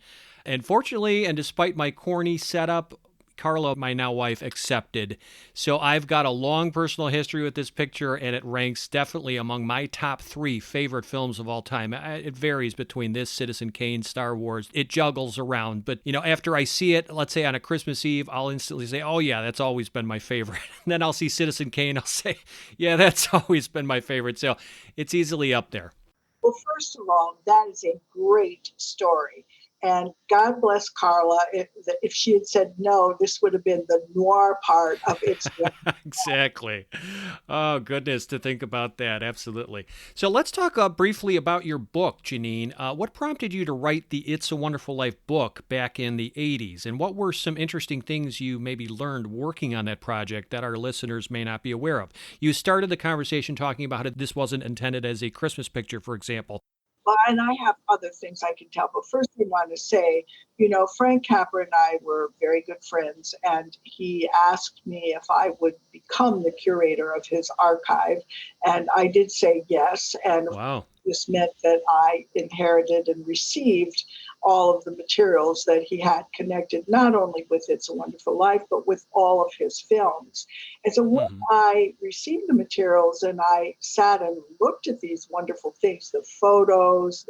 And fortunately, and despite my corny setup, Carla, my now wife, accepted. So I've got a long personal history with this picture, and it ranks definitely among my top 3 favorite films of all time. It varies between this, Citizen Kane, Star Wars. It juggles around. But, after I see it, let's say on a Christmas Eve, I'll instantly say, oh, yeah, that's always been my favorite. And then I'll see Citizen Kane, I'll say, yeah, that's always been my favorite. So it's easily up there. Well, first of all, that is a great story. And God bless Carla. If she had said no, this would have been the noir part of It's Exactly. Oh, goodness, to think about that. Absolutely. So let's talk briefly about your book, Jeanine. What prompted you to write the It's a Wonderful Life book back in the 80s? And what were some interesting things you maybe learned working on that project that our listeners may not be aware of? You started the conversation talking about how this wasn't intended as a Christmas picture, for example. Well, and I have other things I can tell. But first, I want to say, Frank Capra and I were very good friends, and he asked me if I would become the curator of his archive. And I did say yes. And wow. This meant that I inherited and received all of the materials that he had connected, not only with It's a Wonderful Life, but with all of his films. And so when I received the materials and I sat and looked at these wonderful things, the photos,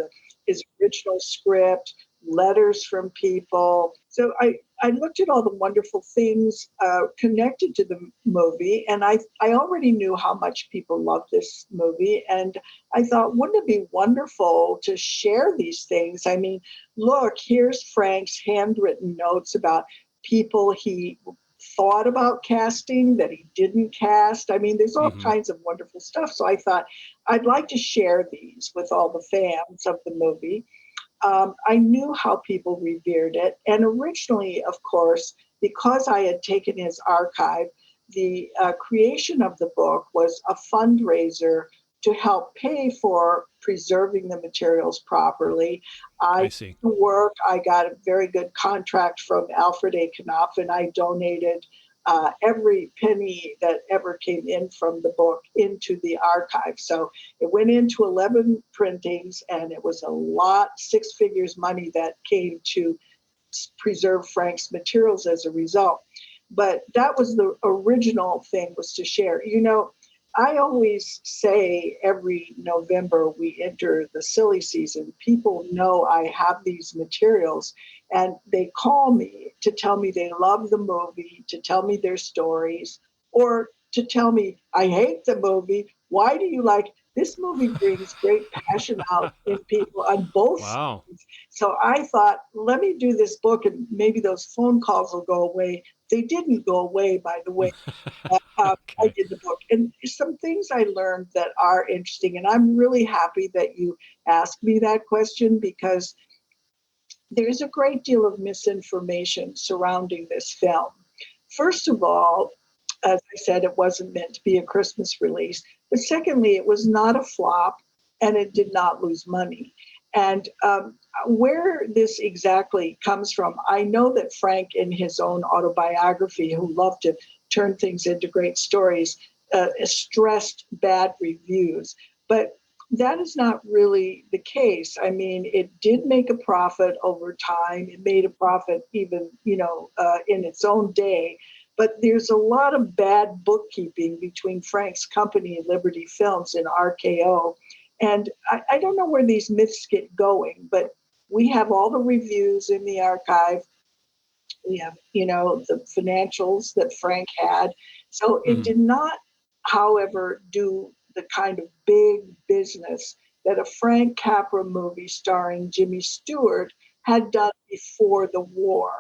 his original script, letters from people. So I looked at all the wonderful things connected to the movie, and I already knew how much people loved this movie. And I thought, wouldn't it be wonderful to share these things? I mean, look, here's Frank's handwritten notes about people he thought about casting that he didn't cast. I mean, there's all kinds of wonderful stuff. So I thought I'd like to share these with all the fans of the movie. I knew how people revered it. And originally, of course, because I had taken his archive, the creation of the book was a fundraiser to help pay for preserving the materials properly. I see. Work. I got a very good contract from Alfred A. Knopf, and I donated every penny that ever came in from the book into the archive. So it went into 11 printings, and it was a lot, 6 figures money that came to preserve Frank's materials as a result. But that was the original thing, was to share. I always say every November we enter the silly season, people know I have these materials, and they call me to tell me they love the movie, to tell me their stories, or to tell me, I hate the movie. Why do you like this movie? Brings great passion out in people on both wow. sides. So I thought, let me do this book, and maybe those phone calls will go away. They didn't go away, by the way. I did the book. And some things I learned that are interesting. And I'm really happy that you asked me that question, because there's a great deal of misinformation surrounding this film. First of all, as I said, it wasn't meant to be a Christmas release. But secondly, it was not a flop, and it did not lose money. And where this exactly comes from, I know that Frank, in his own autobiography, who loved to turn things into great stories, stressed bad reviews. But that is not really the case. I mean, it did make a profit over time. It made a profit even, in its own day. But there's a lot of bad bookkeeping between Frank's company, Liberty Films, and RKO. And I don't know where these myths get going, but we have all the reviews in the archive. We have, the financials that Frank had. So it did not, however, do the kind of big business that a Frank Capra movie starring Jimmy Stewart had done before the war.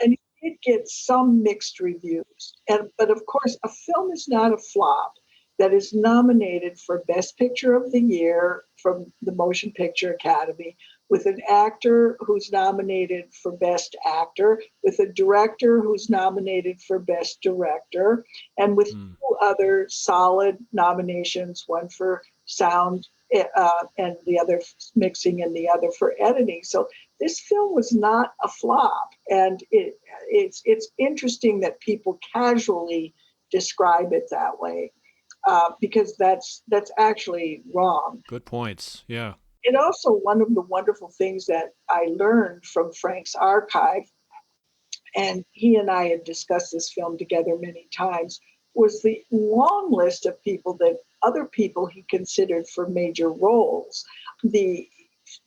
And it did get some mixed reviews. But of course, a film is not a flop that is nominated for Best Picture of the Year from the Motion Picture Academy, with an actor who's nominated for Best Actor, with a director who's nominated for Best Director, and with 2 other solid nominations, one for sound and the other mixing and the other for editing. So this film was not a flop. And it's interesting that people casually describe it that way. Because that's actually wrong. Good points. Yeah. And also, one of the wonderful things that I learned from Frank's archive, and he and I had discussed this film together many times, was the long list of people that other people he considered for major roles. The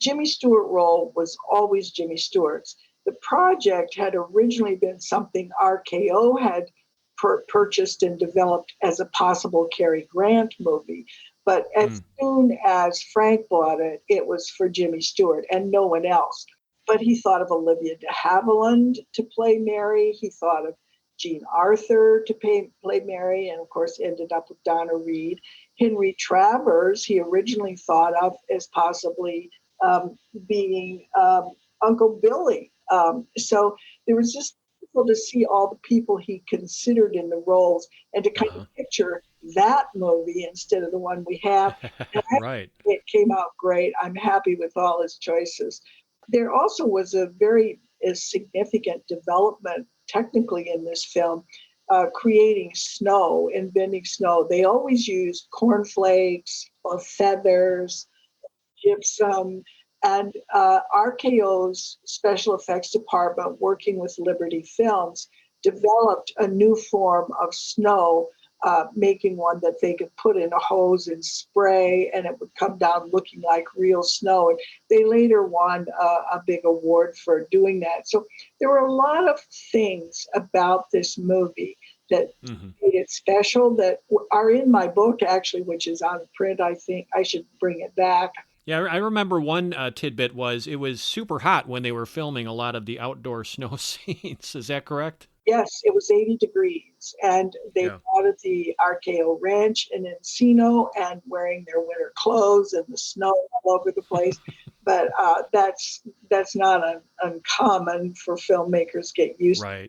Jimmy Stewart role was always Jimmy Stewart's. The project had originally been something RKO had purchased and developed as a possible Cary Grant movie. But as soon as Frank bought it, it was for Jimmy Stewart and no one else. But he thought of Olivia de Havilland to play Mary. He thought of Jean Arthur to play Mary, and of course ended up with Donna Reed. Henry Travers, he originally thought of as possibly being Uncle Billy. So there was just beautiful to see all the people he considered in the roles and to kind of picture that movie instead of the one we have. And Right. it came out great. I'm happy with all his choices. There also was a very significant development technically in this film, creating snow, inventing snow. They always used cornflakes or feathers, gypsum, and RKO's special effects department, working with Liberty Films, developed a new form of snow, making one that they could put in a hose and spray, and it would come down looking like real snow. And they later won a big award for doing that. So there were a lot of things about this movie that made it special that are in my book, actually, which is on print. I think I should bring it back. Yeah, I remember one tidbit was it was super hot when they were filming a lot of the outdoor snow scenes. Is that correct? Yes, it was 80 degrees, and they bought at the RKO Ranch in Encino and wearing their winter clothes and the snow all over the place. But that's not uncommon for filmmakers get used to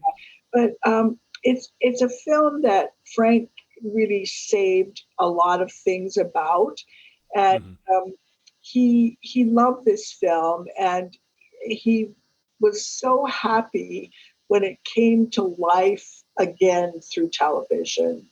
that. But it's a film that Frank really saved a lot of things about, and he loved this film, and he was so happy when it came to life again through television.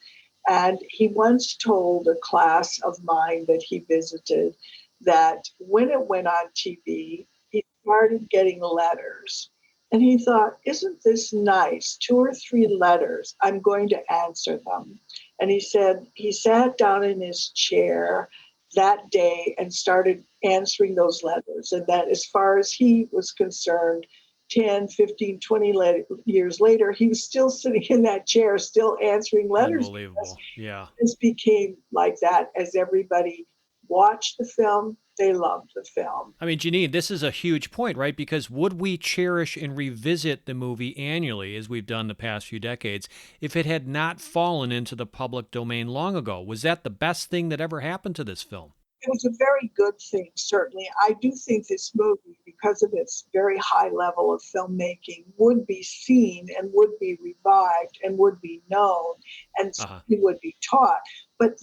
And he once told a class of mine that he visited that when it went on TV, he started getting letters. And he thought, isn't this nice? 2 or 3 letters, I'm going to answer them. And he said he sat down in his chair that day and started answering those letters. And that, as far as he was concerned, 10, 15, 20 years later, he was still sitting in that chair, still answering letters. Unbelievable. Yeah. This became like that as everybody watched the film. They loved the film. I mean, Jeanine, this is a huge point, right? Because would we cherish and revisit the movie annually, as we've done the past few decades, if it had not fallen into the public domain long ago? Was that the best thing that ever happened to this film? It was a very good thing, certainly. I do think this movie, because of its very high level of filmmaking, would be seen and would be revived and would be known and it would be taught. But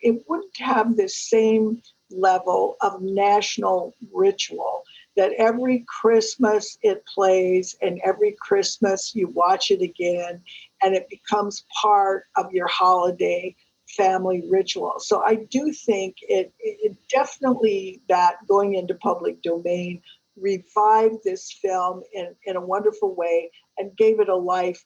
it wouldn't have this same level of national ritual that every Christmas it plays and every Christmas you watch it again and it becomes part of your holiday family ritual. So I do think it definitely, that going into public domain, revived this film in a wonderful way and gave it a life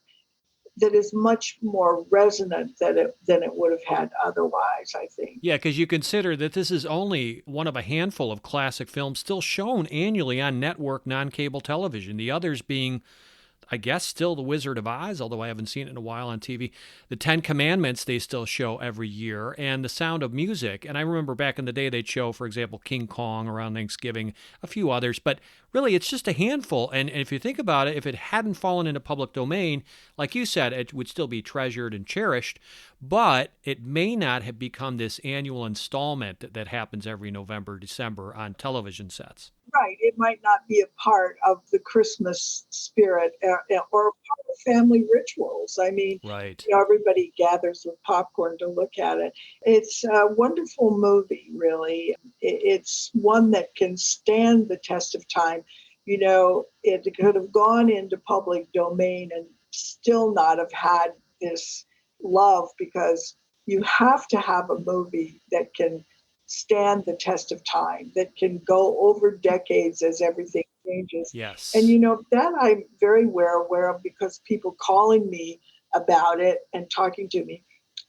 that is much more resonant than it would have had otherwise, I think. Yeah, because you consider that this is only one of a handful of classic films still shown annually on network non-cable television, the others being, I guess, still The Wizard of Oz, although I haven't seen it in a while on TV. The Ten Commandments they still show every year, and The Sound of Music. And I remember back in the day they'd show, for example, King Kong around Thanksgiving, a few others. But really, it's just a handful. And if you think about it, if it hadn't fallen into public domain, like you said, it would still be treasured and cherished. But it may not have become this annual installment that happens every November, December on television sets. Right. It might not be a part of the Christmas spirit or part of family rituals. I mean, everybody gathers with popcorn to look at it. It's a wonderful movie, really. It's one that can stand the test of time. You know, it could have gone into public domain and still not have had this love, because you have to have a movie that can stand the test of time, that can go over decades as everything changes. Yes. And, that I'm very aware of, because people calling me about it and talking to me.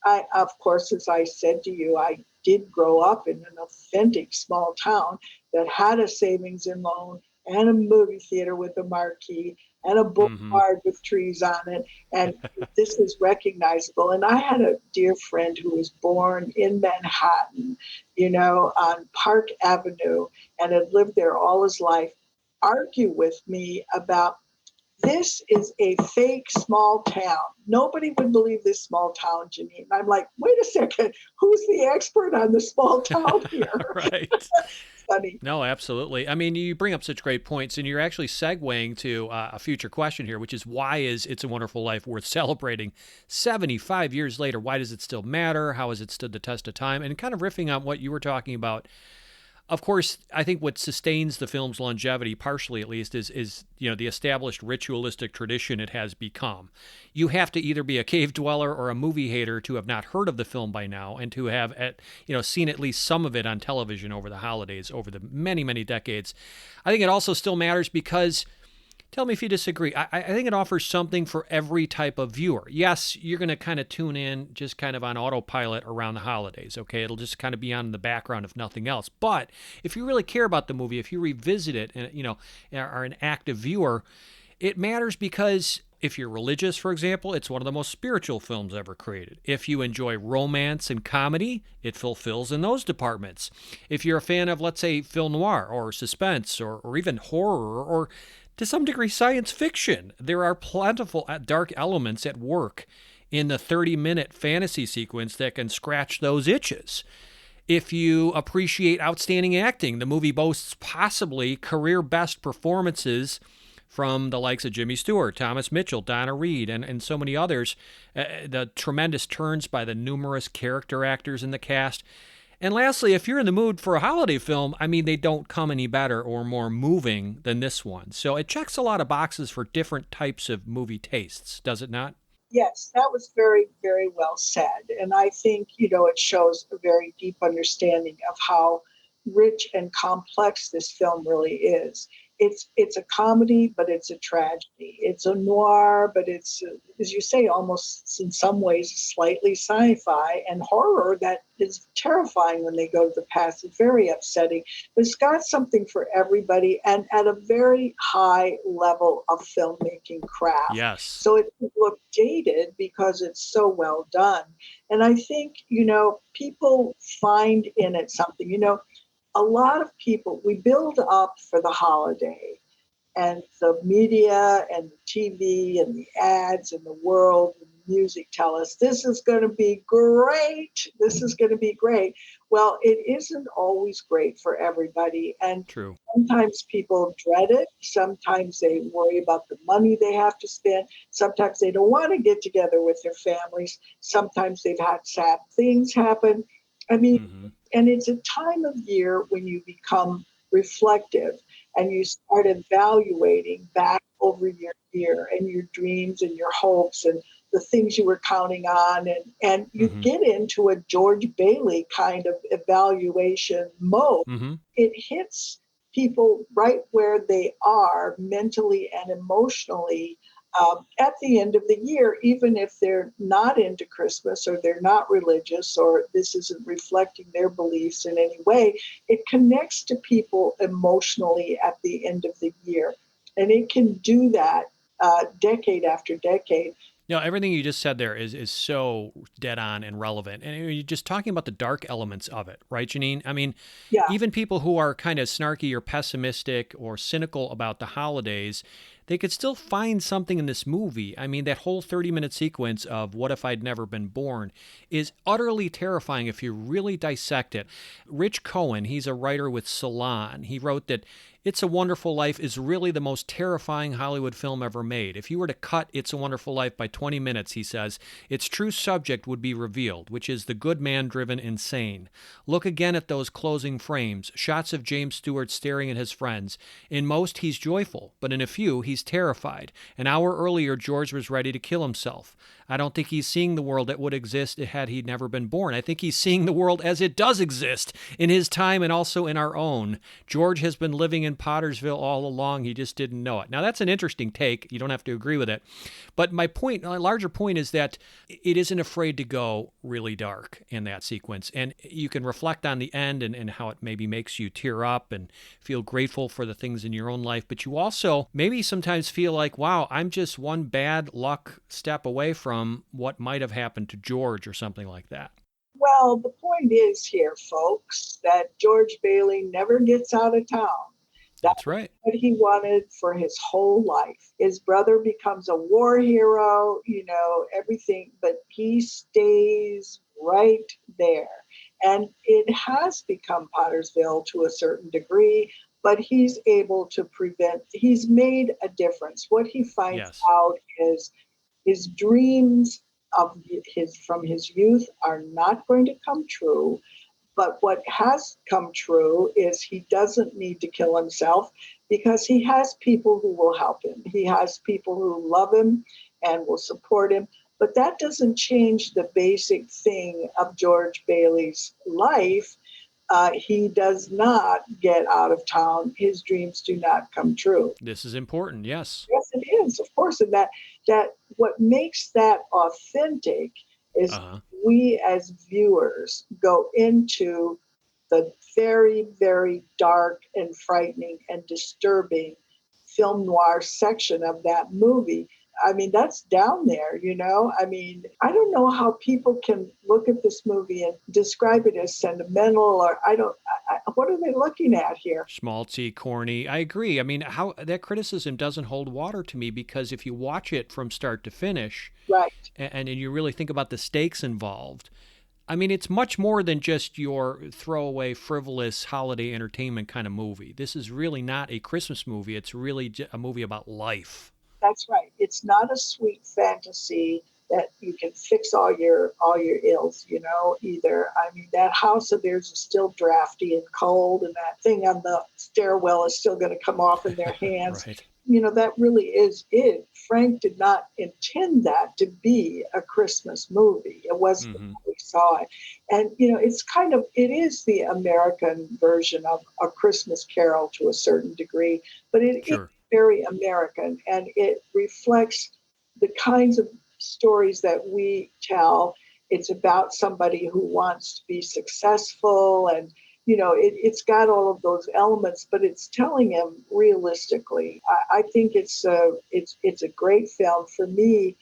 I, of course, as I said to you, I did grow up in an authentic small town that had a savings and loan and a movie theater with a marquee and a boulevard with trees on it. And this is recognizable. And I had a dear friend who was born in Manhattan, on Park Avenue, and had lived there all his life. argue with me about this is a fake small town. Nobody would believe this small town, Jeanine. I'm like, wait a second, who's the expert on the small town here? Right. Funny. No, absolutely. I mean, you bring up such great points, and you're actually segueing to a future question here, which is why is It's a Wonderful Life worth celebrating 75 years later? Why does it still matter? How has it stood the test of time? And kind of riffing on what you were talking about. Of course, I think what sustains the film's longevity, partially at least, is the established ritualistic tradition it has become. You have to either be a cave dweller or a movie hater to have not heard of the film by now, and to have seen at least some of it on television over the holidays, over the many, many decades. I think it also still matters because, tell me if you disagree, I think it offers something for every type of viewer. Yes, you're going to kind of tune in just kind of on autopilot around the holidays, okay? It'll just kind of be on in the background if nothing else. But if you really care about the movie, if you revisit it and, are an active viewer, it matters because if you're religious, for example, it's one of the most spiritual films ever created. If you enjoy romance and comedy, it fulfills in those departments. If you're a fan of, let's say, film noir or suspense or even horror or to some degree, science fiction, there are plentiful dark elements at work in the 30-minute fantasy sequence that can scratch those itches. If you appreciate outstanding acting, the movie boasts possibly career-best performances from the likes of Jimmy Stewart, Thomas Mitchell, Donna Reed, and so many others. The tremendous turns by the numerous character actors in the cast. And lastly, if you're in the mood for a holiday film, I mean, they don't come any better or more moving than this one. So it checks a lot of boxes for different types of movie tastes, does it not? Yes, that was very, very well said. And I think, it shows a very deep understanding of how rich and complex this film really is. It's a comedy, but it's a tragedy. It's a noir, but it's, as you say, almost in some ways slightly sci-fi and horror that is terrifying when they go to the past. It's very upsetting. But it's got something for everybody and at a very high level of filmmaking craft. Yes. So it doesn't look dated because it's so well done. And I think, people find in it something, a lot of people, we build up for the holiday, and the media and the TV and the ads and the world and the music tell us this is going to be great. This is going to be great. Well, it isn't always great for everybody. And True. Sometimes people dread it. Sometimes they worry about the money they have to spend. Sometimes they don't want to get together with their families. Sometimes they've had sad things happen. I mean, and it's a time of year when you become reflective and you start evaluating back over your year and your dreams and your hopes and the things you were counting on. And you get into a George Bailey kind of evaluation mode. It hits people right where they are mentally and emotionally at the end of the year, even if they're not into Christmas or they're not religious or this isn't reflecting their beliefs in any way, it connects to people emotionally at the end of the year. And it can do that decade after decade. Everything you just said there is so dead on and relevant. And you're just talking about the dark elements of it, right, Jeanine? I mean, even people who are kind of snarky or pessimistic or cynical about the holidays, they could still find something in this movie. I mean, that whole 30-minute sequence of What If I'd Never Been Born is utterly terrifying if you really dissect it. Rich Cohen, he's a writer with Salon. He wrote that It's a Wonderful Life is really the most terrifying Hollywood film ever made. If you were to cut It's a Wonderful Life by 20 minutes, he says, its true subject would be revealed, which is the good man driven insane. Look again at those closing frames, shots of James Stewart staring at his friends. In most, he's joyful, but in a few, he's terrified. An hour earlier, George was ready to kill himself. I don't think he's seeing the world that would exist had he never been born. I think he's seeing the world as it does exist in his time and also in our own. George has been living in Pottersville all along. He just didn't know it. Now, that's an interesting take. You don't have to agree with it. But my larger point is that it isn't afraid to go really dark in that sequence. And you can reflect on the end and how it maybe makes you tear up and feel grateful for the things in your own life. But you also maybe sometimes feel like, wow, I'm just one bad luck step away from what might have happened to George or something like that. Well, the point is here, folks, that George Bailey never gets out of town. That's right. What he wanted for his whole life. His brother becomes a war hero, everything, but he stays right there. And it has become Pottersville to a certain degree, but he's able to he's made a difference. What he finds Yes. out is his dreams from his youth are not going to come true. But what has come true is he doesn't need to kill himself because he has people who will help him. He has people who love him and will support him. But that doesn't change the basic thing of George Bailey's life. He does not get out of town. His dreams do not come true. This is important, yes. Yes, it is, of course. And that what makes that authentic is we as viewers go into the very, very dark and frightening and disturbing film noir section of that movie. I mean, that's down there, I mean, I don't know how people can look at this movie and describe it as sentimental or what are they looking at here? Schmaltzy, corny. I agree. I mean, how that criticism doesn't hold water to me because if you watch it from start to finish, right, and you really think about the stakes involved, I mean, it's much more than just your throwaway, frivolous holiday entertainment kind of movie. This is really not a Christmas movie. It's really a movie about life. That's right. It's not a sweet fantasy that you can fix all your ills, either. I mean, that house of theirs is still drafty and cold, and that thing on the stairwell is still going to come off in their hands. Right. That really is it. Frank did not intend that to be a Christmas movie. It wasn't how we saw it. And, it is the American version of A Christmas Carol to a certain degree, but it is very American, and it reflects the kinds of stories that we tell. It's about somebody who wants to be successful, and it's got all of those elements, but it's telling him realistically. I think it's a great film. For me,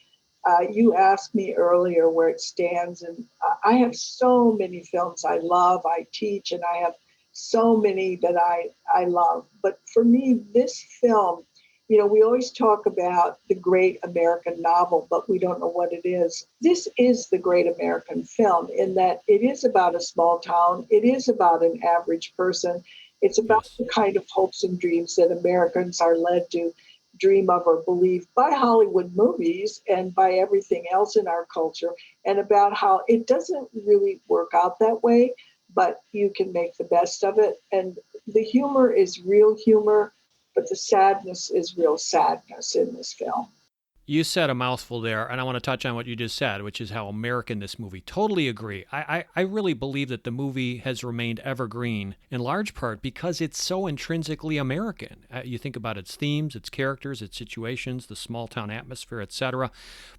you asked me earlier where it stands, and I have so many films I love. I teach, and I have so many that I love. But for me, this film, we always talk about the great American novel, but we don't know what it is. This is the great American film in that it is about a small town. It is about an average person. It's about the kind of hopes and dreams that Americans are led to dream of or believe by Hollywood movies and by everything else in our culture, and about how it doesn't really work out that way, but you can make the best of it. And the humor is real humor, but the sadness is real sadness in this film. You said a mouthful there, and I want to touch on what you just said, which is how American this movie. Totally agree. I really believe that the movie has remained evergreen in large part because it's so intrinsically American. You think about its themes, its characters, its situations, the small town atmosphere, etc.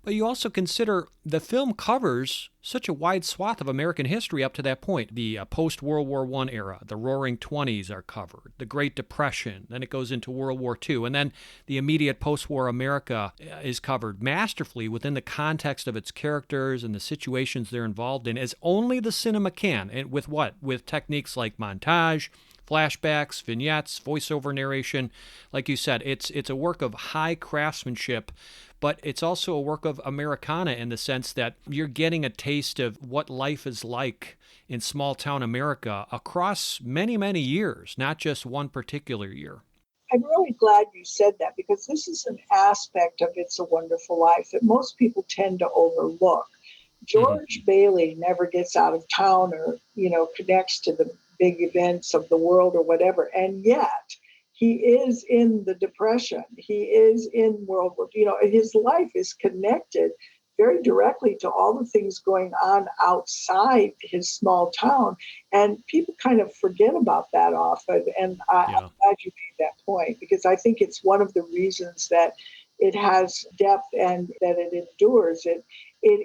But you also consider the film covers such a wide swath of American history up to that point. The post-World War I era, the Roaring Twenties are covered, the Great Depression, then it goes into World War II, and then the immediate post-war America is covered masterfully within the context of its characters and the situations they're involved in, as only the cinema can. And with what? With techniques like montage, flashbacks, vignettes, voiceover narration. Like you said, it's a work of high craftsmanship, but it's also a work of Americana in the sense that you're getting a taste of what life is like in small town America across many, many years, not just one particular year. I'm really glad you said that because this is an aspect of It's a Wonderful Life that most people tend to overlook. George Bailey never gets out of town or, connects to the big events of the world or whatever. And yet he is in the Depression. He is in World War, his life is connected very directly to all the things going on outside his small town. And people kind of forget about that often. And I'm glad you made that point because I think it's one of the reasons that it has depth and that it endures. It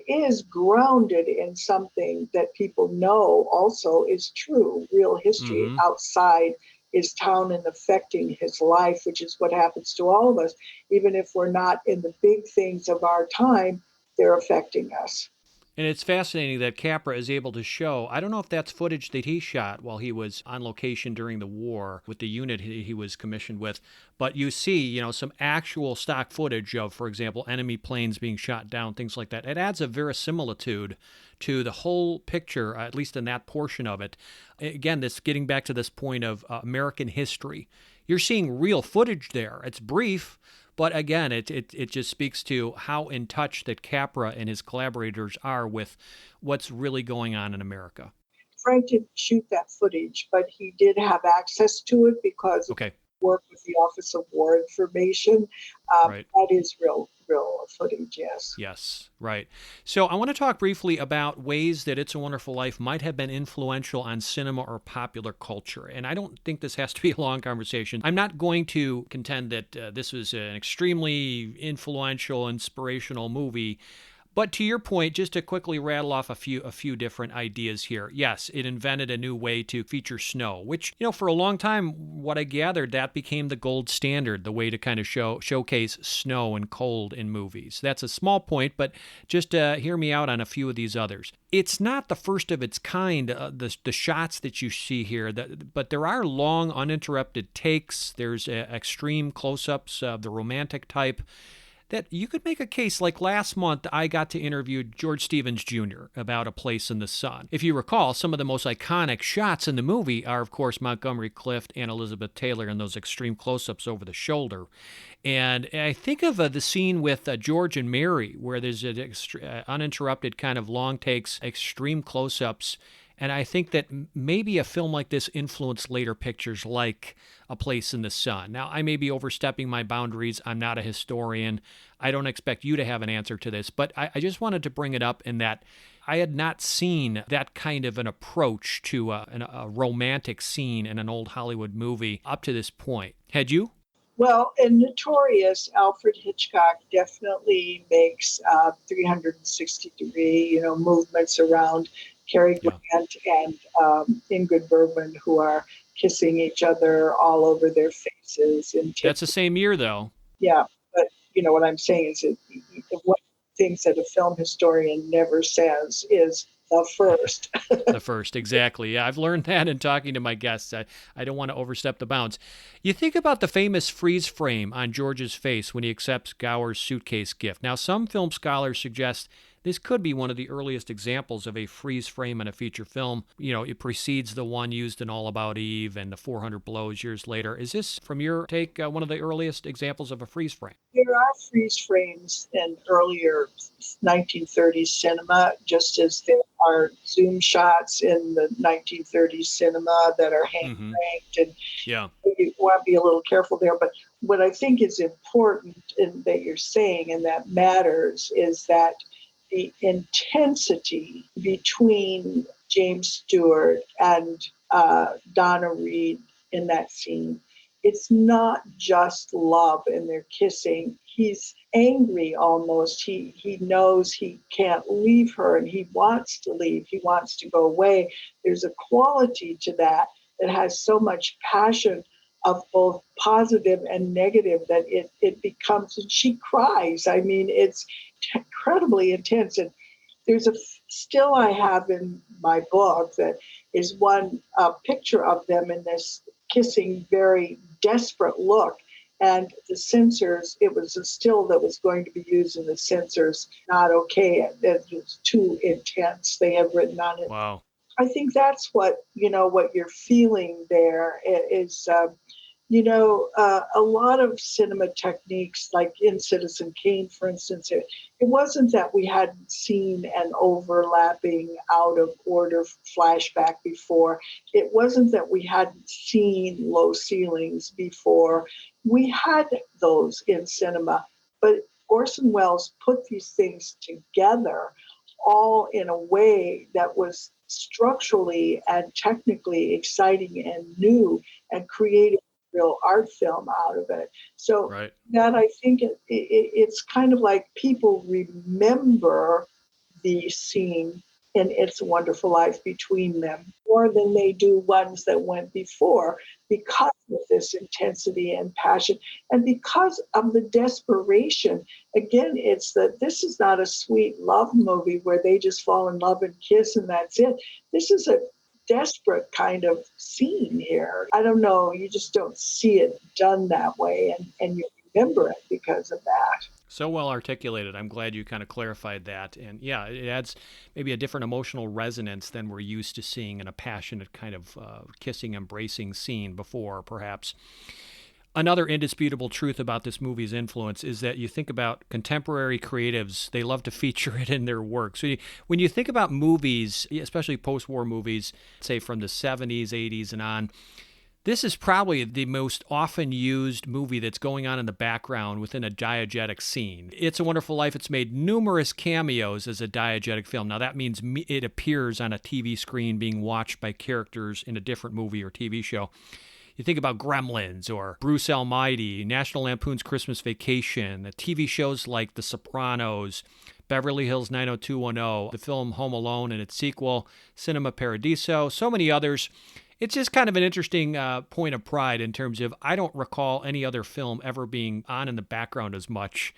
is grounded in something that people know also is true, real history outside his town and affecting his life, which is what happens to all of us. Even if we're not in the big things of our time, they're affecting us. And it's fascinating that Capra is able to show, I don't know if that's footage that he shot while he was on location during the war with the unit he was commissioned with, but you see, some actual stock footage of, for example, enemy planes being shot down, things like that. It adds a verisimilitude to the whole picture, at least in that portion of it. Again, this getting back to this point of American history. You're seeing real footage there. It's brief, but again, it just speaks to how in touch that Capra and his collaborators are with what's really going on in America. Frank didn't shoot that footage, but he did have access to it because of work with the Office of War Information. Right. That is real footage, yes. Yes, right. So I want to talk briefly about ways that It's a Wonderful Life might have been influential on cinema or popular culture. And I don't think this has to be a long conversation. I'm not going to contend that this was an extremely influential, inspirational movie. But to your point, just to quickly rattle off a few different ideas here. Yes, it invented a new way to feature snow, which, for a long time, what I gathered, that became the gold standard, the way to kind of showcase snow and cold in movies. That's a small point, but just hear me out on a few of these others. It's not the first of its kind, the shots that you see here, but there are long, uninterrupted takes. There's extreme close-ups of the romantic type. That you could make a case, like last month, I got to interview George Stevens Jr. about A Place in the Sun. If you recall, some of the most iconic shots in the movie are, of course, Montgomery Clift and Elizabeth Taylor in those extreme close-ups over the shoulder. And I think of the scene with George and Mary, where there's an uninterrupted kind of long takes, extreme close-ups. And I think that maybe a film like this influenced later pictures like A Place in the Sun. Now, I may be overstepping my boundaries. I'm not a historian. I don't expect you to have an answer to this, but I just wanted to bring it up in that I had not seen that kind of an approach to a romantic scene in an old Hollywood movie up to this point. Had you? Well, in Notorious, Alfred Hitchcock definitely makes 360-degree, movements around Cary Grant and Ingrid Bergman, who are kissing each other all over their faces. That's the same year, though. Yeah, but what I'm saying is that one of the things that a film historian never says is the first. The first, exactly. Yeah, I've learned that in talking to my guests. I don't want to overstep the bounds. You think about the famous freeze frame on George's face when he accepts Gower's suitcase gift. Now, some film scholars suggest this could be one of the earliest examples of a freeze frame in a feature film. It precedes the one used in All About Eve and the 400 Blows years later. Is this, from your take, one of the earliest examples of a freeze frame? There are freeze frames in earlier 1930s cinema, just as there are zoom shots in the 1930s cinema that are hand-cranked. And you want to be a little careful there. But what I think is important and that you're saying and that matters is that the intensity between James Stewart and Donna Reed in that scene, it's not just love and they're kissing. He's angry almost. He knows he can't leave her and he wants to leave. He wants to go away. There's a quality to that has so much passion of both positive and negative that it becomes, and she cries. I mean, it's incredibly intense. And there's a still I have in my book that is one picture of them in this kissing, very desperate look. And the censors, it was a still that was going to be used in the censors, not okay. It was too intense. They have written on it. Wow. I think that's what you're feeling there is, a lot of cinema techniques, like in Citizen Kane, for instance, it wasn't that we hadn't seen an overlapping out of order flashback before. It wasn't that we hadn't seen low ceilings before. We had those in cinema, but Orson Welles put these things together all in a way that was structurally and technically exciting and new and created real art film out of it. So that I think it's kind of like people remember the scene in It's a Wonderful Life between them, more than they do ones that went before, because of this intensity and passion and because of the desperation. Again, it's that this is not a sweet love movie where they just fall in love and kiss and that's it. This is a desperate kind of scene here. I don't know, you just don't see it done that way, and you remember it because of that. So well articulated. I'm glad you kind of clarified that. And yeah, it adds maybe a different emotional resonance than we're used to seeing in a passionate kind of kissing, embracing scene before, perhaps. Another indisputable truth about this movie's influence is that you think about contemporary creatives, they love to feature it in their work. So when you think about movies, especially post-war movies, say from the 70s, 80s, and on, this is probably the most often used movie that's going on in the background within a diegetic scene. It's a Wonderful Life. It's made numerous cameos as a diegetic film. Now, that means it appears on a TV screen being watched by characters in a different movie or TV show. You think about Gremlins or Bruce Almighty, National Lampoon's Christmas Vacation, the TV shows like The Sopranos, Beverly Hills 90210, the film Home Alone and its sequel, Cinema Paradiso, so many others. It's just kind of an interesting point of pride in terms of I don't recall any other film ever being on in the background as much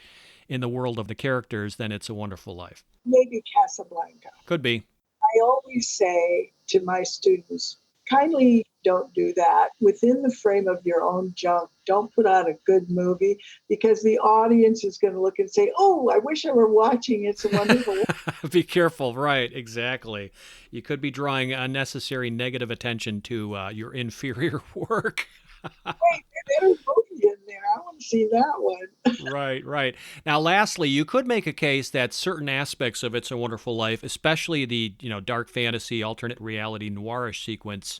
in the world of the characters than It's a Wonderful Life. Maybe Casablanca. Could be. I always say to my students, kindly don't do that. Within the frame of your own junk, don't put on a good movie, because the audience is going to look and say, oh, I wish I were watching It's a Wonderful Life. Be careful. Right, exactly. You could be drawing unnecessary negative attention to your inferior work. Wait, there's a movie in there. I want to see that one. Right. Now, lastly, you could make a case that certain aspects of It's a Wonderful Life, especially the dark fantasy, alternate reality, noirish sequence,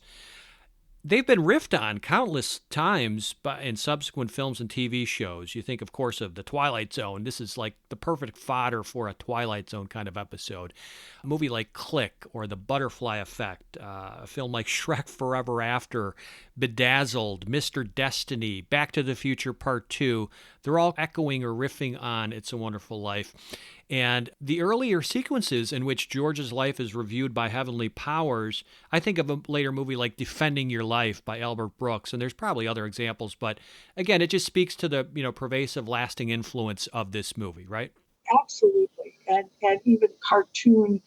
they've been riffed on countless times in subsequent films and TV shows. You think, of course, of The Twilight Zone. This is like the perfect fodder for a Twilight Zone kind of episode. A movie like Click or The Butterfly Effect, a film like Shrek Forever After, Bedazzled, Mr. Destiny, Back to the Future Part 2. They're all echoing or riffing on It's a Wonderful Life. And the earlier sequences in which George's life is reviewed by heavenly powers, I think of a later movie like Defending Your Life by Albert Brooks, and there's probably other examples, but again, it just speaks to the pervasive, lasting influence of this movie, right? Absolutely. And even cartoon,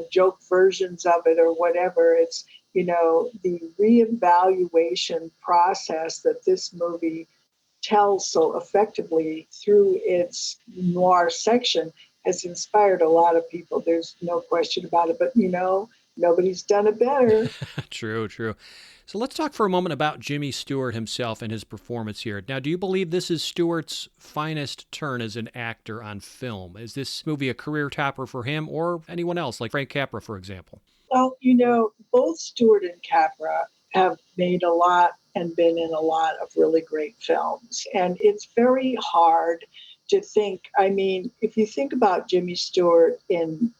joke versions of it or whatever. It's, the reevaluation process that this movie tells so effectively through its noir section has inspired a lot of people. There's no question about it. But, nobody's done it better. True. So let's talk for a moment about Jimmy Stewart himself and his performance here. Now, do you believe this is Stewart's finest turn as an actor on film? Is this movie a career topper for him or anyone else, like Frank Capra, for example? Well, both Stewart and Capra have made a lot and been in a lot of really great films. And it's very hard to think. I mean, if you think about Jimmy Stewart in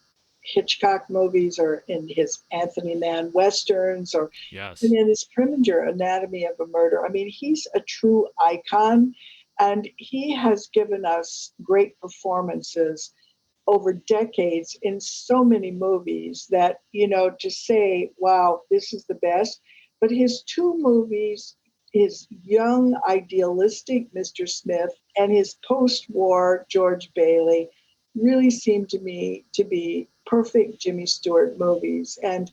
Hitchcock movies or in his Anthony Mann Westerns or in his Preminger, Anatomy of a Murder, I mean, he's a true icon. And he has given us great performances over decades in so many movies that, to say, wow, this is the best. But his two movies, his young, idealistic Mr. Smith and his post-war George Bailey, really seem to me to be perfect Jimmy Stewart movies. And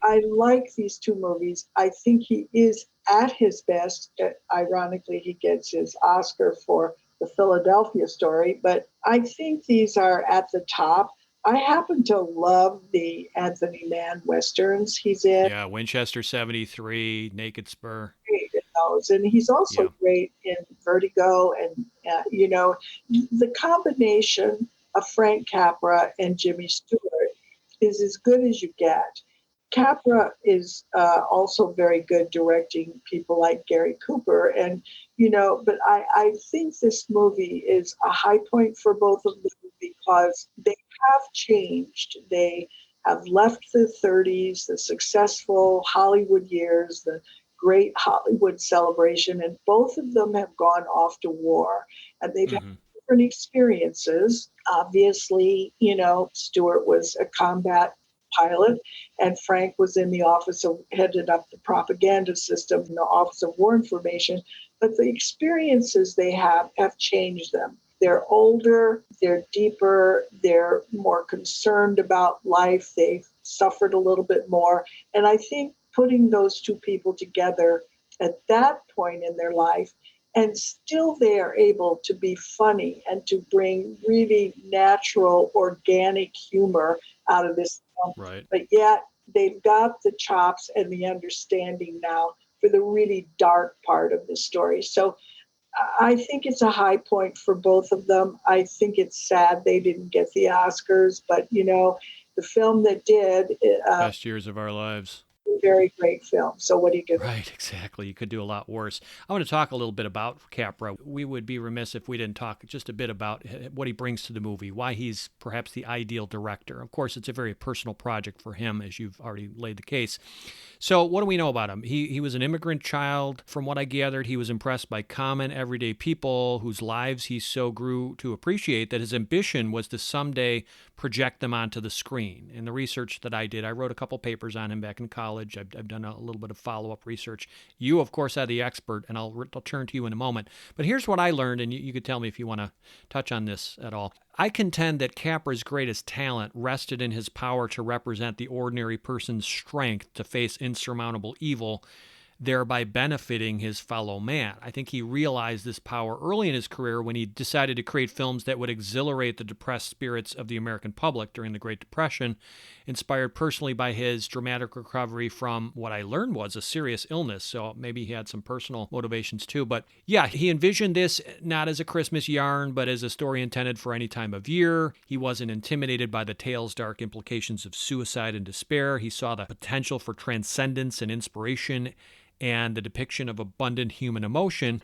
I like these two movies. I think he is at his best. Ironically, he gets his Oscar for The Philadelphia Story, but I think these are at the top. I happen to love the Anthony Mann Westerns he's in. Yeah, Winchester 73, Naked Spur. Great in those. And he's also great in Vertigo. And, the combination of Frank Capra and Jimmy Stewart is as good as you get. Capra is also very good directing people like Gary Cooper. And, but I think this movie is a high point for both of them because they have changed. They have left the 30s, the successful Hollywood years, the great Hollywood celebration, and both of them have gone off to war. And they've had different experiences. Obviously, Stewart was a combat pilot, and Frank was in the office of, headed up the propaganda system in the Office of War Information. But the experiences they have changed them. They're older, they're deeper, they're more concerned about life, they've suffered a little bit more. And I think putting those two people together at that point in their life, and still they are able to be funny and to bring really natural, organic humor out of this film. Right. But yet they've got the chops and the understanding now for the really dark part of the story. So I think it's a high point for both of them. I think it's sad they didn't get the Oscars, but the film that did, Best years of our lives. very great film. So what are you going to Right, exactly. You could do a lot worse. I want to talk a little bit about Capra. We would be remiss if we didn't talk just a bit about what he brings to the movie, why he's perhaps the ideal director. Of course, it's a very personal project for him, as you've already laid the case. So what do we know about him? He was an immigrant child. From what I gathered, he was impressed by common, everyday people whose lives he so grew to appreciate that his ambition was to someday project them onto the screen. In the research that I did, I wrote a couple papers on him back in college. I've done a little bit of follow-up research. You, of course, are the expert, and I'll turn to you in a moment. But here's what I learned, and you could tell me if you want to touch on this at all. I contend that Capra's greatest talent rested in his power to represent the ordinary person's strength to face insurmountable evil, thereby benefiting his fellow man. I think he realized this power early in his career when he decided to create films that would exhilarate the depressed spirits of the American public during the Great Depression, inspired personally by his dramatic recovery from what I learned was a serious illness, so maybe he had some personal motivations too. But yeah, he envisioned this not as a Christmas yarn, but as a story intended for any time of year. He wasn't intimidated by the tale's dark implications of suicide and despair. He saw the potential for transcendence and inspiration and the depiction of abundant human emotion.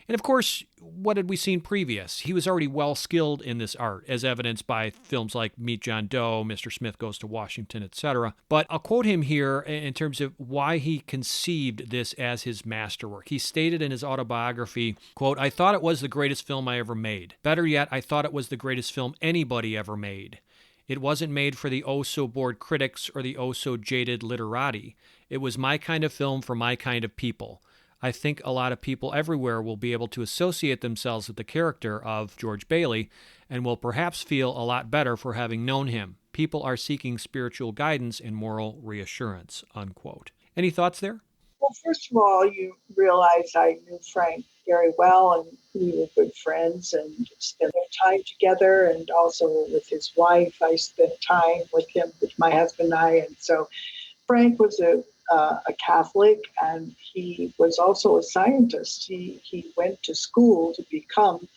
And of course, what had we seen previous? He was already well skilled in this art, as evidenced by films like Meet John Doe, Mr. Smith Goes to Washington, etc. But I'll quote him here in terms of why he conceived this as his masterwork. He stated in his autobiography, quote, "I thought it was the greatest film I ever made. Better yet, I thought it was the greatest film anybody ever made. It wasn't made for the oh-so-bored critics or the oh-so-jaded literati. It was my kind of film for my kind of people. I think a lot of people everywhere will be able to associate themselves with the character of George Bailey and will perhaps feel a lot better for having known him. People are seeking spiritual guidance and moral reassurance," unquote. Any thoughts there? Well, first of all, you realize I knew Frank very well, and we were good friends and spent time together. And also with his wife, I spent time with him, with my husband and I. And so Frank was a Catholic, and he was also a scientist. He went to school to become,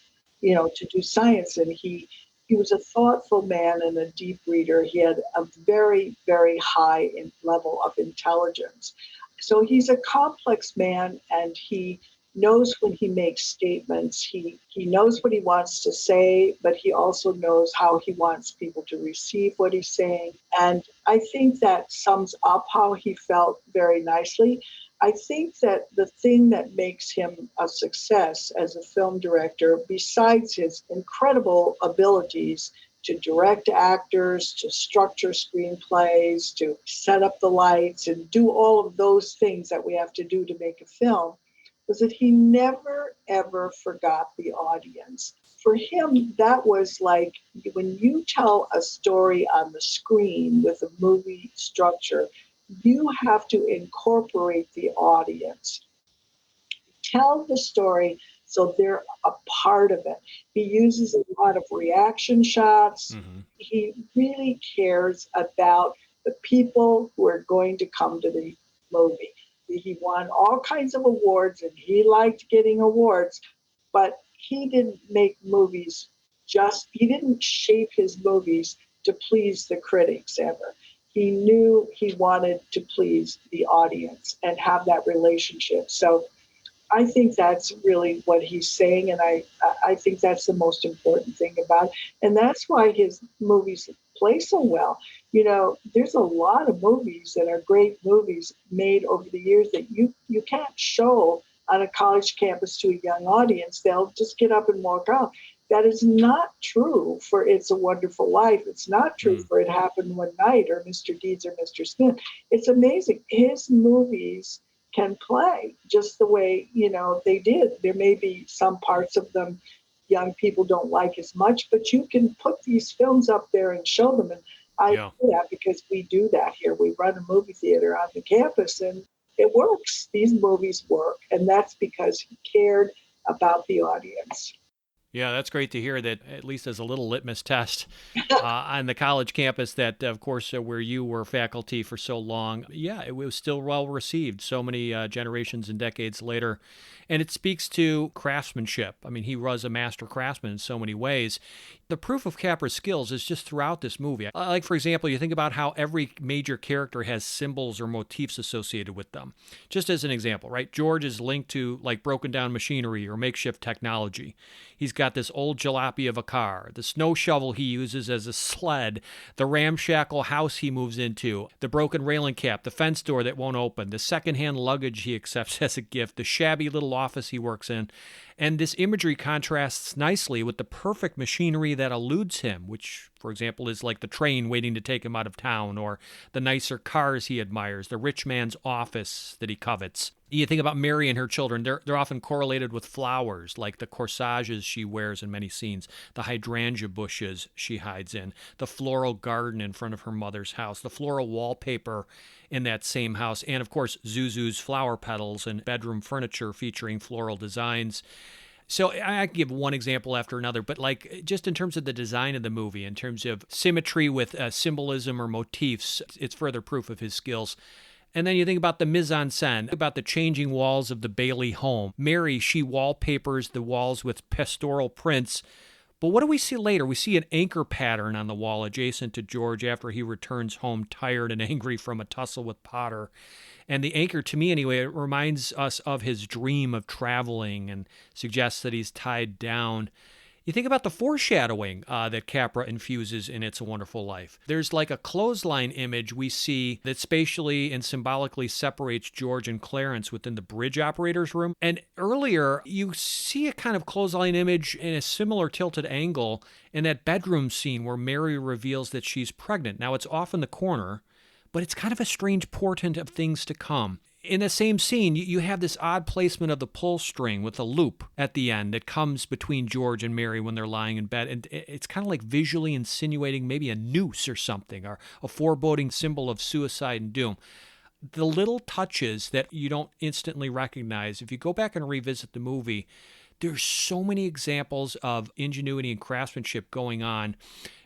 to do science, and he was a thoughtful man and a deep reader. He had a very, very high level of intelligence. So he's a complex man, and he knows when he makes statements. He knows what he wants to say, but he also knows how he wants people to receive what he's saying. And I think that sums up how he felt very nicely. I think that the thing that makes him a success as a film director, besides his incredible abilities to direct actors, to structure screenplays, to set up the lights and do all of those things that we have to do to make a film, was that he never, ever forgot the audience. For him, that was like when you tell a story on the screen with a movie structure, you have to incorporate the audience. Tell the story so they're a part of it. He uses a lot of reaction shots. Mm-hmm. He really cares about the people who are going to come to the movie. He won all kinds of awards, and he liked getting awards, but he didn't make movies he didn't shape his movies to please the critics ever. He knew he wanted to please the audience and have that relationship. So I think that's really what he's saying, and I think that's the most important thing about it. And that's why his movies play so well. There's a lot of movies that are great movies made over the years that you can't show on a college campus to a young audience. They'll just get up and walk out. That is not true for It's a Wonderful Life. It's not true for It Happened One Night or Mr. Deeds or Mr. Smith. It's amazing. His movies can play just the way, they did. There may be some parts of them young people don't like as much, but you can put these films up there and show them. And I do that because we do that here. We run a movie theater on the campus and it works. These movies work. And that's because he cared about the audience. Yeah, that's great to hear that, at least as a little litmus test on the college campus, that, of course, where you were faculty for so long, it was still well received so many generations and decades later. And it speaks to craftsmanship. I mean, he was a master craftsman in so many ways. The proof of Capra's skills is just throughout this movie. Like, for example, you think about how every major character has symbols or motifs associated with them. Just as an example, right? George is linked to, like, broken down machinery or makeshift technology. He's got this old jalopy of a car, the snow shovel he uses as a sled, the ramshackle house he moves into, the broken railing cap, the fence door that won't open, the secondhand luggage he accepts as a gift, the shabby little office he works in. And this imagery contrasts nicely with the perfect machinery that eludes him, which, for example, is like the train waiting to take him out of town, or the nicer cars he admires, the rich man's office that he covets. You think about Mary and her children, they're often correlated with flowers, like the corsages she wears in many scenes, the hydrangea bushes she hides in, the floral garden in front of her mother's house, the floral wallpaper in that same house, and of course, Zuzu's flower petals and bedroom furniture featuring floral designs. So I can give one example after another, but like just in terms of the design of the movie, in terms of symmetry with symbolism or motifs, it's further proof of his skills. And then you think about the mise-en-scène, about the changing walls of the Bailey home. Mary, she wallpapers the walls with pastoral prints. But what do we see later? We see an anchor pattern on the wall adjacent to George after he returns home tired and angry from a tussle with Potter. And the anchor, to me anyway, it reminds us of his dream of traveling and suggests that he's tied down. You think about the foreshadowing that Capra infuses in It's a Wonderful Life. There's like a clothesline image we see that spatially and symbolically separates George and Clarence within the bridge operator's room. And earlier, you see a kind of clothesline image in a similar tilted angle in that bedroom scene where Mary reveals that she's pregnant. Now, it's off in the corner, but it's kind of a strange portent of things to come. In the same scene, you have this odd placement of the pull string with a loop at the end that comes between George and Mary when they're lying in bed. And it's kind of like visually insinuating maybe a noose or something, or a foreboding symbol of suicide and doom. The little touches that you don't instantly recognize, if you go back and revisit the movie, there's so many examples of ingenuity and craftsmanship going on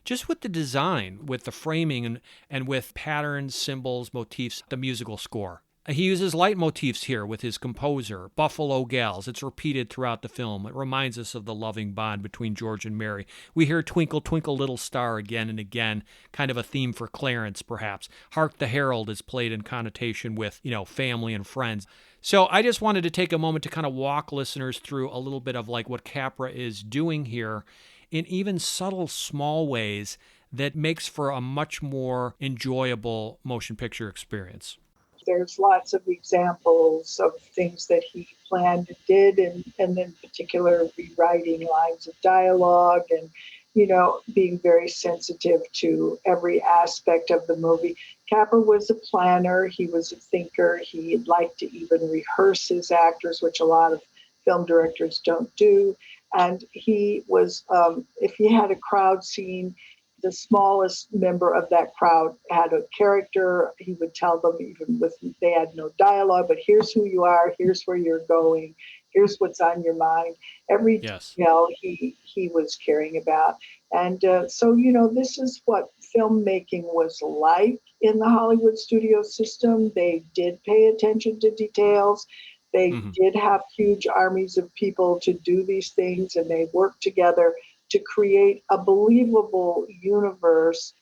just with the design, with the framing, and with patterns, symbols, motifs, the musical score. He uses leitmotifs here with his composer, Buffalo Gals. It's repeated throughout the film. It reminds us of the loving bond between George and Mary. We hear Twinkle, Twinkle, Little Star again and again, kind of a theme for Clarence, perhaps. Hark the Herald is played in connotation with, family and friends. So I just wanted to take a moment to kind of walk listeners through a little bit of like what Capra is doing here in even subtle, small ways that makes for a much more enjoyable motion picture experience. There's lots of examples of things that he planned and did, and in particular, rewriting lines of dialogue and, being very sensitive to every aspect of the movie. Capra was a planner. He was a thinker. He liked to even rehearse his actors, which a lot of film directors don't do. And he was, if he had a crowd scene, the smallest member of that crowd had a character. He would tell them, even if they had no dialogue, but here's who you are, here's where you're going, here's what's on your mind. Every detail he was caring about. And so, this is what filmmaking was like in the Hollywood studio system. They did pay attention to details. They did have huge armies of people to do these things, and they worked together to create a believable universe,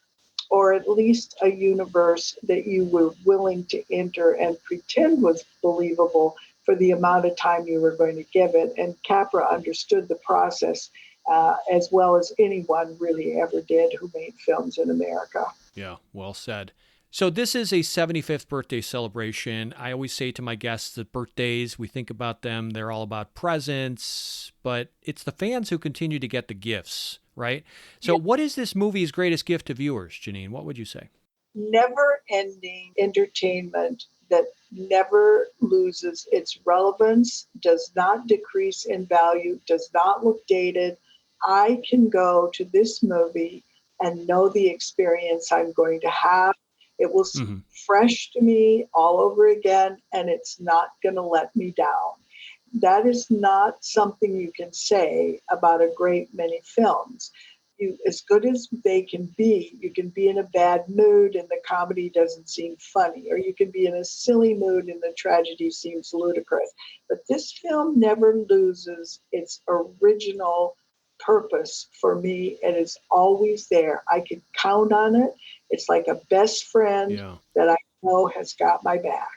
or at least a universe that you were willing to enter and pretend was believable for the amount of time you were going to give it. And Capra understood the process as well as anyone really ever did who made films in America. Yeah, well said. So this is a 75th birthday celebration. I always say to my guests that birthdays, we think about them, they're all about presents, but it's the fans who continue to get the gifts, right? So what is this movie's greatest gift to viewers, Jeanine? What would you say? Never-ending entertainment that never loses its relevance, does not decrease in value, does not look dated. I can go to this movie and know the experience I'm going to have. It will seem fresh to me all over again, and it's not going to let me down. That is not something you can say about a great many films. As good as they can be, you can be in a bad mood and the comedy doesn't seem funny, or you can be in a silly mood and the tragedy seems ludicrous. But this film never loses its original purpose for me. It is always there. I can count on it. It's like a best friend that I know has got my back.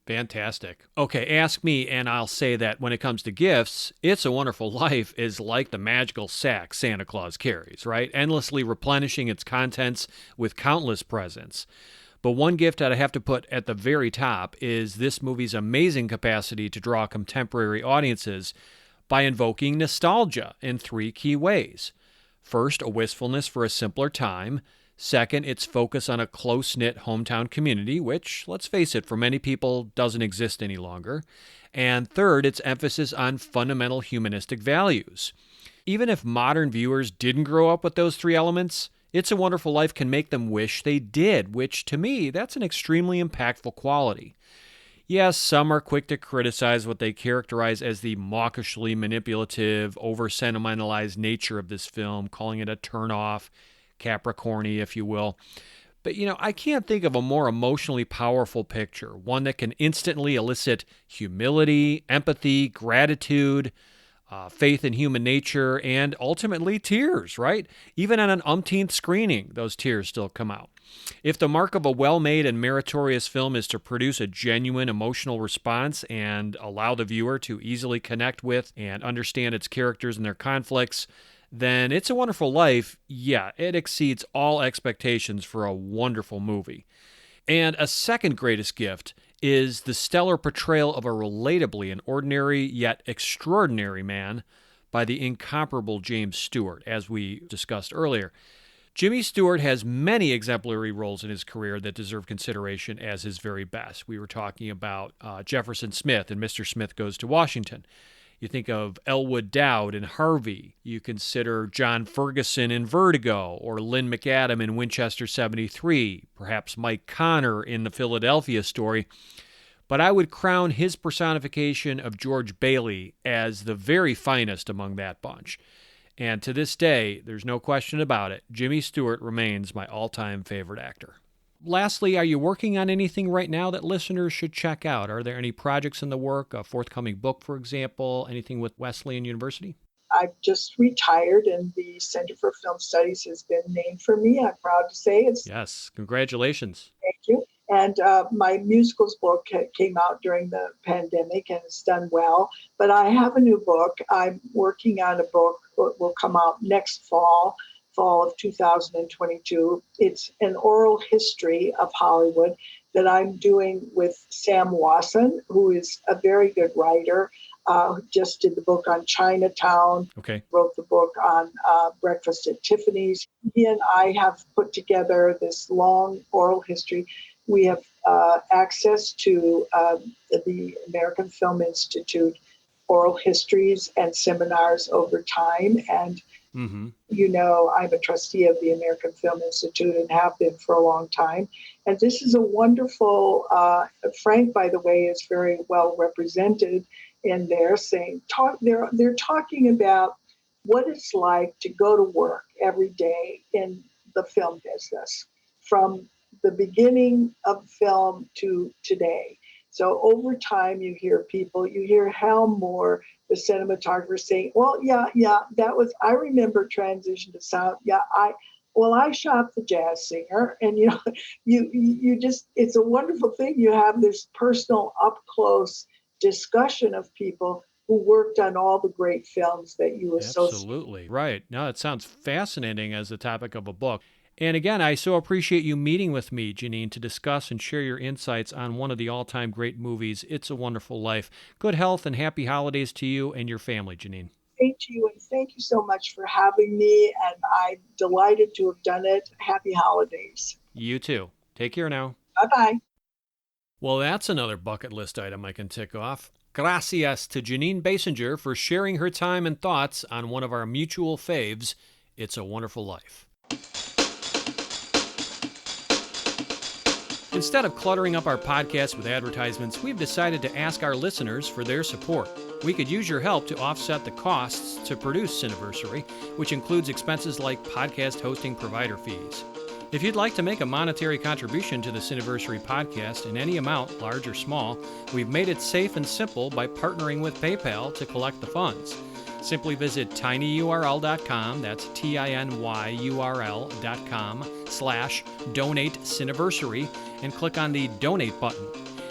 Fantastic. Okay, ask me, and I'll say that when it comes to gifts, It's a Wonderful Life is like the magical sack Santa Claus carries, right? Endlessly replenishing its contents with countless presents. But one gift that I have to put at the very top is this movie's amazing capacity to draw contemporary audiences by invoking nostalgia in three key ways. First, a wistfulness for a simpler time. Second, its focus on a close-knit hometown community, which, let's face it, for many people doesn't exist any longer. And third, its emphasis on fundamental humanistic values. Even if modern viewers didn't grow up with those three elements, It's a Wonderful Life can make them wish they did, which to me, that's an extremely impactful quality. Yes, some are quick to criticize what they characterize as the mawkishly manipulative, over-sentimentalized nature of this film, calling it a turn-off, Capricorny, if you will. But, I can't think of a more emotionally powerful picture, one that can instantly elicit humility, empathy, gratitude, faith in human nature, and ultimately tears, right? Even on an umpteenth screening, those tears still come out. If the mark of a well-made and meritorious film is to produce a genuine emotional response and allow the viewer to easily connect with and understand its characters and their conflicts, then It's a Wonderful Life, it exceeds all expectations for a wonderful movie. And a second greatest gift is the stellar portrayal of a relatably an ordinary yet extraordinary man by the incomparable James Stewart, as we discussed earlier. Jimmy Stewart has many exemplary roles in his career that deserve consideration as his very best. We were talking about Jefferson Smith in Mr. Smith Goes to Washington. You think of Elwood Dowd in Harvey. You consider John Ferguson in Vertigo, or Lynn McAdam in Winchester 73, perhaps Mike Connor in the Philadelphia Story. But I would crown his personification of George Bailey as the very finest among that bunch. And to this day, there's no question about it, Jimmy Stewart remains my all-time favorite actor. Lastly, are you working on anything right now that listeners should check out? Are there any projects in the work, a forthcoming book, for example, anything with Wesleyan University? I've just retired, and the Center for Film Studies has been named for me. I'm proud to say it's. Yes, congratulations. Thank you. And my musicals book came out during the pandemic, and it's done well. But I have a new book. I'm working on a book that will come out next fall of 2022. It's an oral history of Hollywood that I'm doing with Sam Wasson, who is a very good writer, who just did the book on Chinatown, wrote the book on Breakfast at Tiffany's. He and I have put together this long oral history. We have access to the American Film Institute oral histories and seminars over time. And I'm a trustee of the American Film Institute and have been for a long time. And this is a wonderful, Frank, by the way, is very well represented in there, they're talking about what it's like to go to work every day in the film business, from the beginning of film to today. So over time, you hear Hal Moore, the cinematographer, saying, I remember transition to sound. I shot the jazz singer. And, you just, it's a wonderful thing. You have this personal up close discussion of people who worked on all the great films that you associate. Absolutely. Right. No, it sounds fascinating as the topic of a book. And again, I so appreciate you meeting with me, Jeanine, to discuss and share your insights on one of the all-time great movies, It's a Wonderful Life. Good health and happy holidays to you and your family, Jeanine. Thank you, and thank you so much for having me, and I'm delighted to have done it. Happy holidays. You too. Take care now. Bye-bye. Well, that's another bucket list item I can tick off. Gracias to Jeanine Basinger for sharing her time and thoughts on one of our mutual faves, It's a Wonderful Life. Instead of cluttering up our podcast with advertisements, we've decided to ask our listeners for their support. We could use your help to offset the costs to produce Cineversary, which includes expenses like podcast hosting provider fees. If you'd like to make a monetary contribution to the Cineversary podcast in any amount, large or small, we've made it safe and simple by partnering with PayPal to collect the funds. Simply visit tinyurl.com, that's tinyurl.com/donate Cineversary, and click on the Donate button.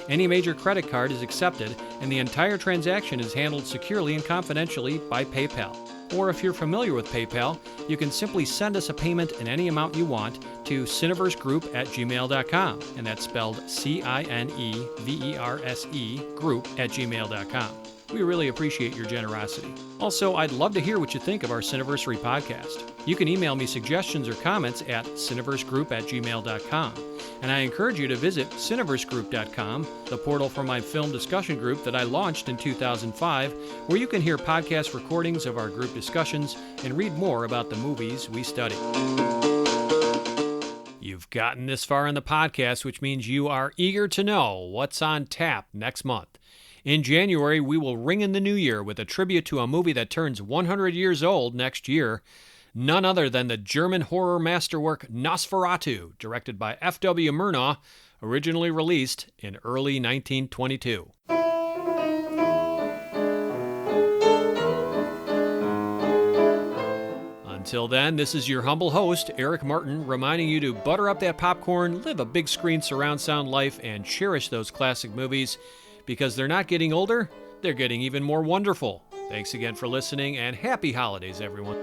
Any major credit card is accepted, and the entire transaction is handled securely and confidentially by PayPal. Or if you're familiar with PayPal, you can simply send us a payment in any amount you want to cineversegroup@gmail.com, and that's spelled CINEVERSE group@gmail.com. We really appreciate your generosity. Also, I'd love to hear what you think of our Cineversary podcast. You can email me suggestions or comments at cineversegroup@gmail.com. And I encourage you to visit cineversegroup.com, the portal for my film discussion group that I launched in 2005, where you can hear podcast recordings of our group discussions and read more about the movies we study. You've gotten this far in the podcast, which means you are eager to know what's on tap next month. In January, we will ring in the new year with a tribute to a movie that turns 100 years old next year. None other than the German horror masterwork Nosferatu, directed by F.W. Murnau, originally released in early 1922. Until then, this is your humble host, Eric Martin, reminding you to butter up that popcorn, live a big screen surround sound life, and cherish those classic movies, because they're not getting older, they're getting even more wonderful. Thanks again for listening, and happy holidays, everyone.